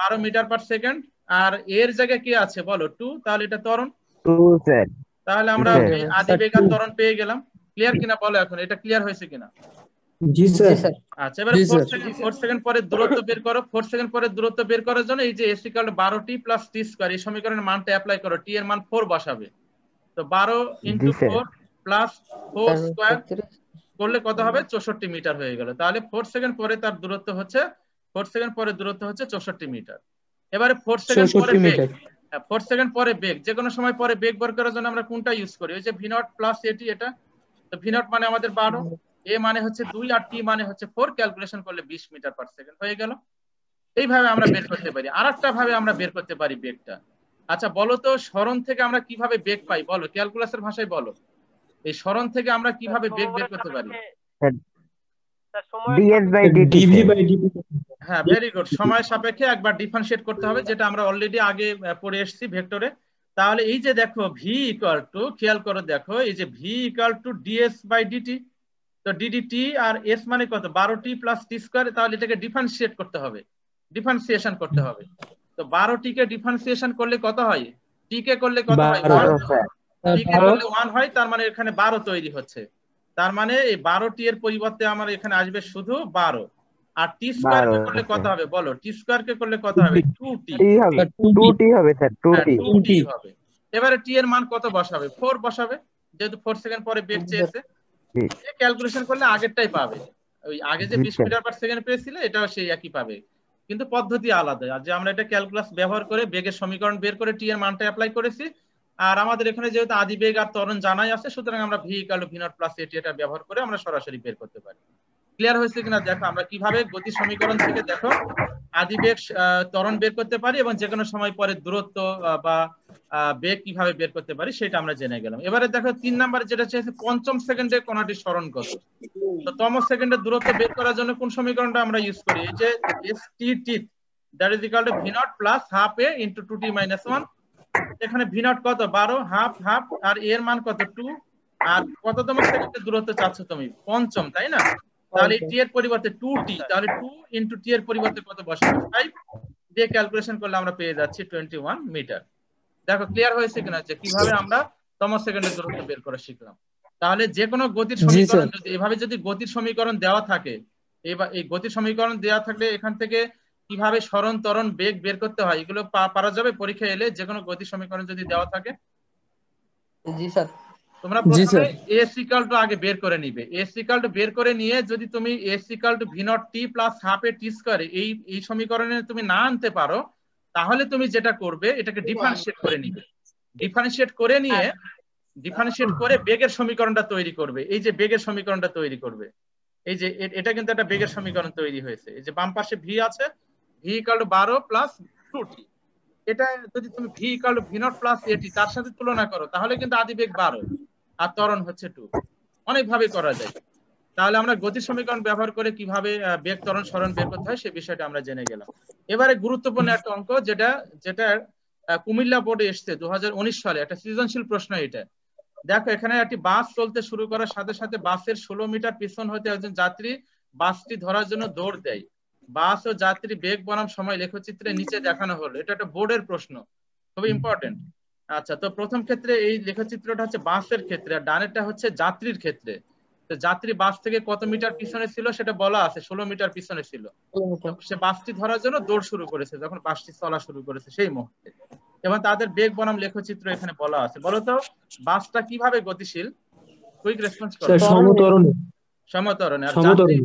12 মিটার/সেকেন্ড। আর এর জায়গায় কি আছে বলো? 2। তাহলে এটা ত্বরণ। 2 স্যার। তাহলে আমরা আদিবেগ আর ত্বরণ পেয়ে গেলাম। ক্লিয়ার কিনা বলো? এখন এটা ক্লিয়ার হয়েছে কিনা? জি স্যার। আচ্ছা, এবারে 4 সেকেন্ড পরে দূরত্ব বের করো। 4 সেকেন্ড পরে দূরত্ব বের করার জন্য এই যে s = 12t + t² এই সমীকরণের মানটা অ্যাপ্লাই করো। t এর মান 4 বসাবে। তো 12 × 4 + 4² করলে কত হবে? 64 মিটার হয়ে গেল। তাহলে 4 সেকেন্ড পরে তার দূরত্ব হচ্ছে 64 মিটার। এবারে 4 সেকেন্ড পরে বেগ। 4 সেকেন্ড পরে বেগ, যে কোনো সময় পরে বেগ বের করার জন্য আমরা কোনটা ইউজ করি? ওই যে v0 + at। এটা তো v0 মানে আমাদের 12, a মানে হচ্ছে 2, আর t মানে হচ্ছে 4। ক্যালকুলেশন করলে 20 মিটার/সেকেন্ড হয়ে গেল। এইভাবে আমরা বের করতে পারি। আরেকটা ভাবে আমরা বের করতে পারি বেগটা। আচ্ছা, বলো তো সরণ থেকে আমরা কিভাবে বেগ পাই? বলো, ক্যালকুলাসের ভাষায় বলো। এই সরণ থেকে আমরা কিভাবে বেগ বের করতে পারি? dS/dt। হ্যাঁ, ভেরি গুড। সময় সাপেক্ষে একবার ডিফারেন্সিয়েট করতে হবে, যেটা আমরা অলরেডি আগে পড়ে এসেছি ভেক্টরে। তাহলে এই যে দেখো v = খেয়াল করে দেখো, এই যে v = dS/dt। তো ddt আর s মানে কত? 12t + t²। তাহলে এটাকে ডিফারেন্সিয়েট করতে হবে, ডিফারেন্সিয়েশন করতে হবে। তো 12t কে ডিফারেন্সিয়েশন করলে কত হয়? t কে করলে কত হয়? 1। t কে করলে 1 হয়, তার মানে এখানে 12 তৈরি হচ্ছে। তার মানে এই 12টি এর পরিবর্তে আমার এখানে আসবে শুধু 12। আর টি স্কয়ার কে 12 করলে কত আছে। হবে বলো? টি স্কয়ার কে করলে কত হবে? 2t। টি হবে, স্যার 2t 2t হবে স্যার, 2t। 2t হবে। এবারে টি এর মান কত বসাবে? 4 বসাবে, যেহেতু 4 সেকেন্ড পরে বেগ চেয়েছে। জি এই ক্যালকুলেশন করলে আগেরটাই পাবে। ওই আগে যে জি 20 স্যার। মিটার পার সেকেন্ড পেয়েছিল এটাও সেই একই পাবে, কিন্তু পদ্ধতি আলাদা। আর যে আমরা এটা ক্যালকুলাস ব্যবহার করে বেগের সমীকরণ বের করে টি এর মানটা অ্যাপ্লাই করেছি। আর আমাদের এখানে যেহেতু আদি বেগ আর ত্বরণ জানাই আছে, সুতরাং আমরা V equal to V naught plus এটি এটা ব্যবহার করে আমরা সরাসরি বের করতে পারি। ক্লিয়ার হয়েছে কিনা দেখো, আমরা কিভাবে গতি সমীকরণ থেকে দেখো আদি বেগ ত্বরণ বের করতে পারি এবং যে কোনো সময় পরে দূরত্ব বা বেগ কিভাবে বের করতে পারি সেটা আমরা জেনে গেলাম। এবারে দেখো 3 নাম্বার যেটা চেয়েছে পঞ্চম সেকেন্ডে কোণাটি সরণ কত। তো তম সেকেন্ডের দূরত্ব বের করার জন্য কোন সমীকরণটা আমরা ইউজ করি? এই যে st that is equal to V naught plus half A into 2t minus 1। এখানে ভি নট কত? 12, হাফ হাফ, আর এর মান কত? 2। আর কততম সেকেন্ডের দূরত্ব চাচ্ছ তুমি? পঞ্চম, তাই না? তাহলে টি এর পরিবর্তে 2t, তাহলে 2 ইনটু টি এর পরিবর্তে কত বসাবো? 5 দিয়ে ক্যালকুলেশন করলে আমরা পেয়ে যাচ্ছি 21 মিটার। দেখো ক্লিয়ার হয়েছে কিনা যে কিভাবে আমরা তম সেকেন্ডের দূরত্ব বের করা শিখলাম। তাহলে যে কোনো গতির সমীকরণ যদি এভাবে যদি গতির সমীকরণ দেওয়া থাকে, এবার এই গতির সমীকরণ দেওয়া থাকলে এখান থেকে কিভাবে সরণ ত্বরণ বেগ বের করতে হয় এগুলো পারা যাবে পরীক্ষায় এলে। যে কোনো গতির সমীকরণ যদি দেওয়া থাকে জি স্যার। তোমরা প্রথমে এস ইকুয়াল টু আগে বের করে নিবে। এস ইকুয়াল টু বের করে নিয়ে যদি তুমি S equal to V naught T plus half A T square এই সমীকরণে তুমি না আনতে পারো, তাহলে তুমি যেটা করবে এটাকে ডিফারেন্সিয়েট করে নিবে। ডিফারেন্সিয়েট করে নিয়ে ডিফারেন্সিয়েট করে বেগের সমীকরণটা তৈরি করবে। এই যে বেগের সমীকরণটা তৈরি করবে, এই যে এটা কিন্তু একটা বেগের সমীকরণ তৈরি হয়েছে। এই যে বাম পাশে ভি আছে, V equal two 12 plus 2t। এটা যদি তুমি V equal to V naught plus এটি তার সাথে তুলনা করো তাহলে কিন্তু আদি বেগ 12 আর ত্বরণ হচ্ছে 2। অনেকভাবে করা যায়। তাহলে আমরা গতি সমীকরণ ব্যবহার করে কিভাবে বেগ ত্বরণ সরণ বের করতে হয় সেই বিষয়টা আমরা জেনে গেলাম। এবারে গুরুত্বপূর্ণ একটা অঙ্ক যেটা কুমিল্লা বোর্ডে এসছে 2019 সালে, একটা সৃজনশীল প্রশ্ন এটা। দেখো এখানে একটি বাস চলতে শুরু করার সাথে সাথে বাসের 16 মিটার পিছন হতে একজন যাত্রী বাসটি ধরার জন্য দৌড় দেয়। বাস ও যাত্রী বেগ বনাম সময় লেখচিত্রে নিচে দেখানো হলো। এটা একটা বোর্ডের প্রশ্ন, খুবই ইম্পর্টেন্ট। আচ্ছা, তো প্রথম ক্ষেত্রে এই লেখচিত্রটা হচ্ছে বাসের ক্ষেত্রে আর ডানেরটা হচ্ছে যাত্রীর ক্ষেত্রে। তো যাত্রী বাস থেকে কত মিটার পিছনে ছিল সেটা বলা আছে, 16 মিটার পিছনে ছিল। সে বাসটি ধরার জন্য দৌড় শুরু করেছে যখন বাসটি চলা শুরু করেছে সেই মুহূর্তে, এবং তাদের বেগ বনাম লেখচিত্র এখানে বলা আছে। বলতো বাসটা কিভাবে গতিশীল? কুইক রেসপন্স করো। স্যার সমতরণে। সমতরণে। আর সমতরণে।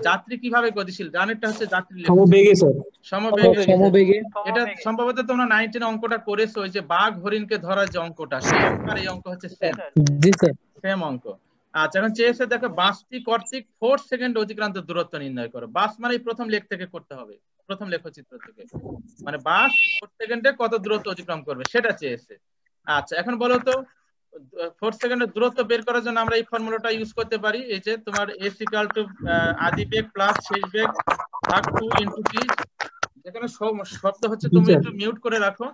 যাত্রী কিভাবে গতিশীল? ডানেরটা হচ্ছে যাত্রী সমবেগে স্যার। সমবেগে। এটা সম্ভবত তোমরা 19 অঙ্কটা করেছো, ওই যে বাঘ হরিণকে ধরার যে অঙ্কটা, সেই অঙ্ক আর এই অঙ্ক হচ্ছে সেম। জি স্যার। সেম অঙ্ক। আচ্ছা, এখন চেয়েছে দেখো বাসটি কর্তৃক 4 সেকেন্ড অতিক্রান্ত দূরত্ব নির্ণয় করো। বাস মানে প্রথম লেখ থেকে করতে হবে, প্রথম লেখচিত্র থেকে, মানে বাস 4 সেকেন্ডে কত দূরত্ব অতিক্রম করবে সেটা চেয়েছে। আচ্ছা, এখন বলো তো 4 সেকেন্ডের দূরত্ব বের করার জন্য আমরা এই ফর্মুলাটা ইউজ করতে পারি। এই যে তোমার s ইকুয়াল টু আদি বেগ প্লাস শেষ বেগ ভাগ 2 ইনটু t। যেখানে শব্দ হচ্ছে তুমি একটু মিউট করে রাখো।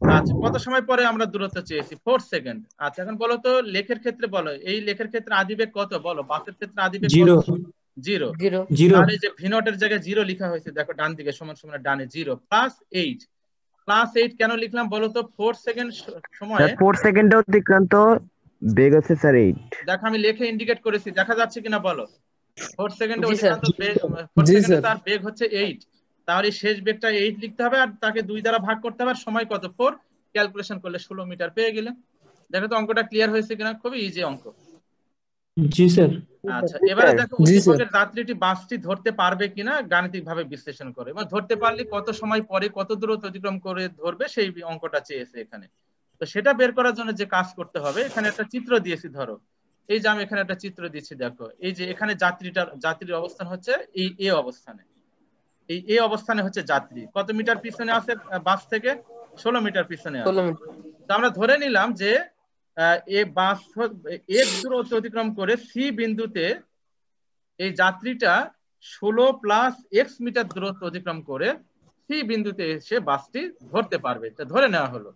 আচ্ছা, কত সময় পরে আমরা দূরত্ব চেয়েছি? 4 সেকেন্ড। আচ্ছা, এখন বলো তো লেখের ক্ষেত্রে বলো, এই লেখের ক্ষেত্রে আদি বেগ কত বলো? বাসের ক্ষেত্রে আদি বেগ 0 0। 0 তাহলে যে ভি নটের জায়গায় 0 লেখা হয়েছে, দেখো ডান দিকে সমান সমান ডানে 0 প্লাস 8। প্লাস 8 কেন লিখলাম বলো তো? 4 সেকেন্ড সময়ে 4 সেকেন্ডে অতিক্রান্ত বেগ হচ্ছে স্যার 8। দেখো আমি লেখে ইন্ডিকেট করেছি, দেখা যাচ্ছে কিনা বলো? 4 সেকেন্ডে জি স্যার। অতিক্রান্ত বেগ 4 সেকেন্ডে তার বেগ হচ্ছে 8। তাহলে শেষ বেগটা 8 লিখতে হবে আর তাকে 2 দ্বারা ভাগ করতে হবে। আর সময় কত? 4। ক্যালকুলেশন করলে 16 মিটার পেয়ে গেলে। দেখো তো অঙ্কটা ক্লিয়ার হয়েছে কিনা? খুবই ইজি অঙ্ক। জি স্যার। আচ্ছা, এবারে দেখো উদ্দীপকের যাত্রীটি বাসটি ধরতে পারবে কিনা গাণিতিক ভাবে বিশ্লেষণ করে, এবং ধরতে পারলে কত সময় পরে কত দূরত্ব অতিক্রম করে ধরবে সেই অঙ্কটা চেয়েছে এখানে। তো সেটা বের করার জন্য যে কাজ করতে হবে, এখানে একটা চিত্র দিয়েছি। ধরো এই যে আমি এখানে একটা চিত্র দিচ্ছি, দেখো এই যে এখানে যাত্রীর অবস্থান হচ্ছে এই এ অবস্থানে। এই এ অবস্থানে হচ্ছে যাত্রী কত মিটার পিছনে আছে বাস থেকে? 16 মিটার পিছনে আছে। তো আমরা ধরে নিলাম যে বাস এর দূরত্ব অতিক্রম করে সি বিন্দুতে এই যাত্রীটা 16 প্লাস x মিটার দূরত্ব অতিক্রম করে সি বিন্দুতে এসে বাসটি ধরতে পারবে, এটা ধরে নেওয়া হলো।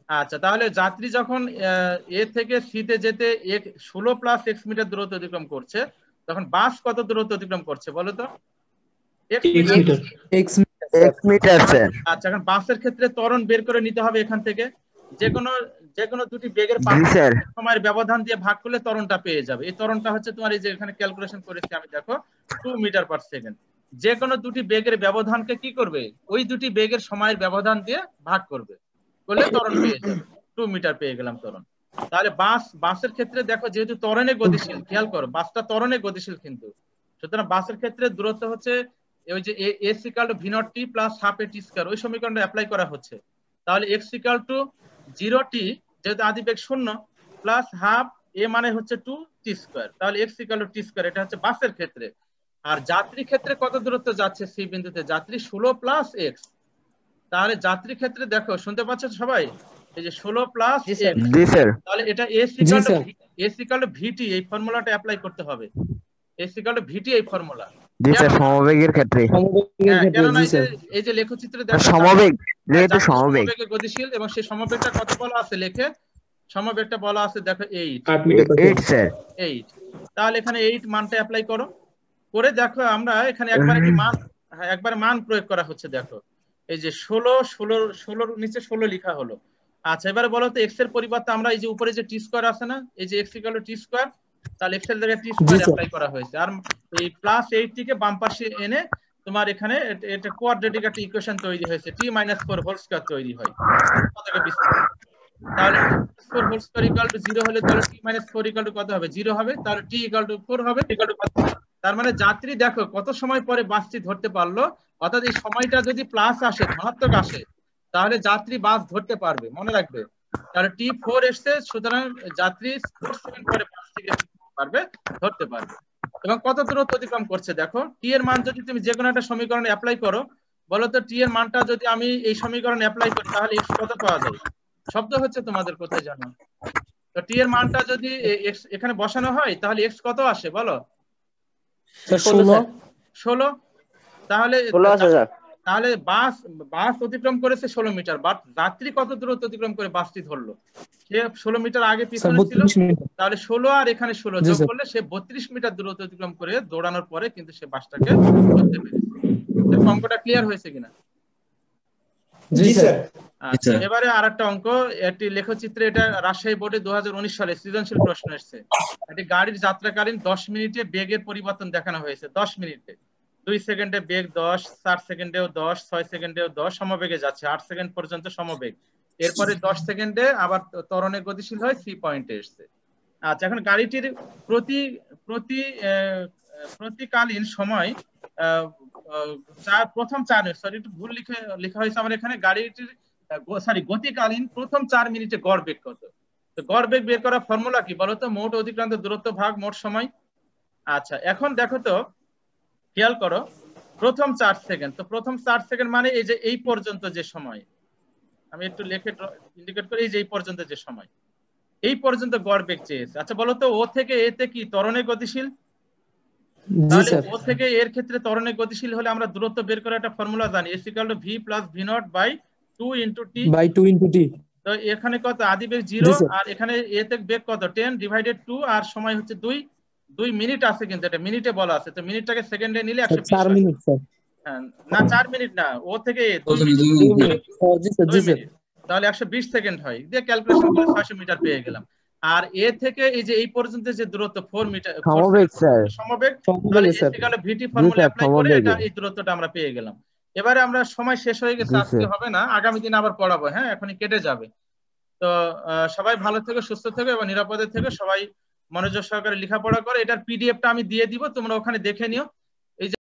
আচ্ছা, তাহলে যাত্রী যখন এ থেকে সি তে যেতে 16 প্লাস x মিটার দূরত্ব অতিক্রম করছে, তখন বাস কত দূরত্ব অতিক্রম করছে বলো তো? x metre. x metre sir. আচ্ছা, এখন বাসের ক্ষেত্রে ত্বরণ বের করে নিতে হবে এখান থেকে। যে কোনো দুটি বেগের জি স্যার সময়ের ব্যবধান দিয়ে ভাগ করলে ত্বরণটা পেয়ে যাবে। এই ত্বরণটা হচ্ছে তোমার এই যে এখানে ক্যালকুলেশন করেছি আমি, দেখো 2 মিটার পার সেকেন্ড। যে কোনো দুটি বেগের ব্যবধানকে কি করবে, ওই দুটি বেগের সময়ের ব্যবধান দিয়ে ভাগ করবে, করলে ত্বরণ পেয়ে যাবে। 2 মিটার পেয়ে গেলাম ত্বরণ। তাহলে বাসের ক্ষেত্রে দেখো যেহেতু ত্বরণে গতিশীল, খেয়াল করো বাসটা ত্বরণে গতিশীল কিন্তু, সুতরাং বাসের ক্ষেত্রে দূরত্ব হচ্ছে ওই যে s = v0t + ½ at², ওই সমীকরণটা অ্যাপ্লাই করা হচ্ছে। তাহলে x = 0t, যেহেতু আদিবেগ 0, প্লাস হাফ a মানে হচ্ছে 2t², তাহলে x = t²। এটা হচ্ছে বাসের ক্ষেত্রে। আর যাত্রী ক্ষেত্রে কত দূরত্ব যাচ্ছে সি বিন্দুতে, যাত্রী 16 + x। তাহলে যাত্রী ক্ষেত্রে দেখো, শুনতে পাচ্ছ সবাই, এই যে 16 + জি স্যার। x, জি স্যার তাহলে এটা s = vt, এই ফর্মুলাটা অ্যাপ্লাই করতে হবে। s = vt এই ফর্মুলা। জি স্যার সমবেগের ক্ষেত্রে সমবেগের ক্ষেত্রে কেননা জি স্যার এই যে লেখচিত্রে দেখো সমবেগ যেহেতু যাত্রী সমবেগ সমবেগে গতিশীল, এবং সেই সমবেগটা কত বলা আছে লেখে, সমবেগটা বলা আছে দেখো 8। 8 মিটার পার 8 স্যার 8, তাহলে এখানে 8 মানটা অ্যাপ্লাই করো, করে দেখো আমরা এখানে একবার মান প্রয়োগ করা হচ্ছে। দেখো এই যে 16 নিচে 16 লেখা হলো। আচ্ছা এবারে বলো তো x এর পরিবর্তে আমরা এই যে উপরে যে t² আছে না, এই যে x = t², তাহলে x এর জায়গায় t² অ্যাপ্লাই করা হয়েছে। আর এই +8 টিকে বাম পাশে এনে তোমার এখানে এটা কোয়াড্রেটিক একটা ইকুয়েশন তৈরি হয়েছে, t - 4² তৈরি হয়। তাহলে 4² 0 হলে তাহলে t - 4 কত হবে, 0 হবে। তাহলে t = 4 হবে। তার মানে যাত্রী দেখো কত সময় পরে বাসটি ধরতে পারলো, অর্থাৎ এই সময়টা যদি প্লাস আসে, ধনাত্মক আসে, তাহলে যাত্রী বাস ধরতে পারবে, মনে রাখবে। তাহলে t4 এসছে, সুতরাং যাত্রী 4 সেকেন্ড পরে বাসটিকে ধরতে পারবে। এবং কত দূরত্ব অতিক্রম করছে দেখো, t এর মান যদি তুমি যে কোনো একটা সমীকরণে অ্যাপ্লাই করো, বলো তো t এর মানটা যদি আমি এই সমীকরণে অ্যাপ্লাই করি তাহলে x কত পাওয়া যায়? শব্দ হচ্ছে তোমাদের কোথায় জানো? তো t এর মানটা যদি এখানে বসানো হয় তাহলে x কত আসে বলো? 16। তাহলে তাহলে বাস অতিক্রম করেছে 16 মিটার, বাট যাত্রী কত দূরত্ব অতিক্রম করে বাসটি ধরলো? সে 16 মিটার আগে পিছনে ছিল, তাহলে 16 আর এখানে 16 যোগ করলে সে 32 মিটার দূরত্ব অতিক্রম করে দৌড়ানোর পরে কিন্তু সে বাসটাকে ধরতে পেরেছে। অঙ্কটা ক্লিয়ার হয়েছে কিনা? জি স্যার। আচ্ছা এবারে আরেকটা অঙ্ক, একটি লেখচিত্রে, এটা রাজশাহী বোর্ডে 2019 সালে সৃজনশীল প্রশ্ন এসেছে। একটি গাড়ির যাত্রাকালীন 10 মিনিটে বেগের পরিবর্তন দেখানো হয়েছে। 10 মিনিটে 2 সেকেন্ডে বেগ 10, 4 সেকেন্ডেও 10, 6 সেকেন্ডেও 10, সমবেগে যাচ্ছে 8 সেকেন্ড পর্যন্ত সমবেগ। এরপরে 10 সেকেন্ডে আবার ত্বরণে গতিশীল হয়, 3 পয়েন্টে এসেছে। আচ্ছা এখন গাড়িটির প্রতিকালীন সময় প্রথম 4 মিনিট, সরি একটু ভুল লেখা হয়েছে আমার এখানে, গাড়িটির গতিকালীন প্রথম 4 মিনিটে গড় বেগ কত? তো গড় বেগ বের করার ফর্মুলা কি বলতো? মোট অতিক্রান্ত দূরত্ব ভাগ মোট সময়। আচ্ছা এখন দেখো তো, খেয়াল করো, প্রথম 4 সেকেন্ড, তো প্রথম 4 সেকেন্ড মানে এই যে এই পর্যন্ত যে সময়, আমি একটু লিখে ইন্ডিকেট করি, এই যে এই পর্যন্ত যে সময়, এই পর্যন্ত গড় বেগ চেয়েছে। আচ্ছা বলো তো, ও থেকে এতে কি ত্বরণে গতিশীল? তাহলে ও থেকে এর ক্ষেত্রে ত্বরণে গতিশীল হলে আমরা দূরত্ব বের করার একটা ফর্মুলা জানি, s = v + v0/2 × t। তো এখানে কত, আদিবেগ 0, আর এখানে এতে বেগ কত, 10/2, আর সময় হচ্ছে 2 মিনিট আছে, কিন্তু এটা মিনিটে বলা আছে, তো মিনিটটাকে সেকেন্ডে নিলে 120 মিনিট স্যার। হ্যাঁ না 4 মিনিট না, ও থেকে 2 মিনিট, তাহলে 120 সেকেন্ড হয়, দিয়ে ক্যালকুলেশন করে 600 মিটার পেয়ে গেলাম। আর এ থেকে এই যে এই পর্যন্ত যে দূরত্ব 4 মিটার সমবেগ স্যার সমবেগ, তাহলে s = vt ফর্মুলা অ্যাপ্লাই করে এটা এই দূরত্বটা আমরা পেয়ে গেলাম। এবারে আমরা সময় শেষ হয়ে গেছে, আজকে হবে না, আগামী দিন আবার পড়াবো। হ্যাঁ এখনই কেটে যাবে। তো সবাই ভালো থেকো, সুস্থ থেকো এবং নিরাপদে থেকো, সবাই মনোযোগ সহকারে লেখাপড়া করে। এটার পিডিএফটা আমি দিয়ে দিব, তোমরা ওখানে দেখে নিও।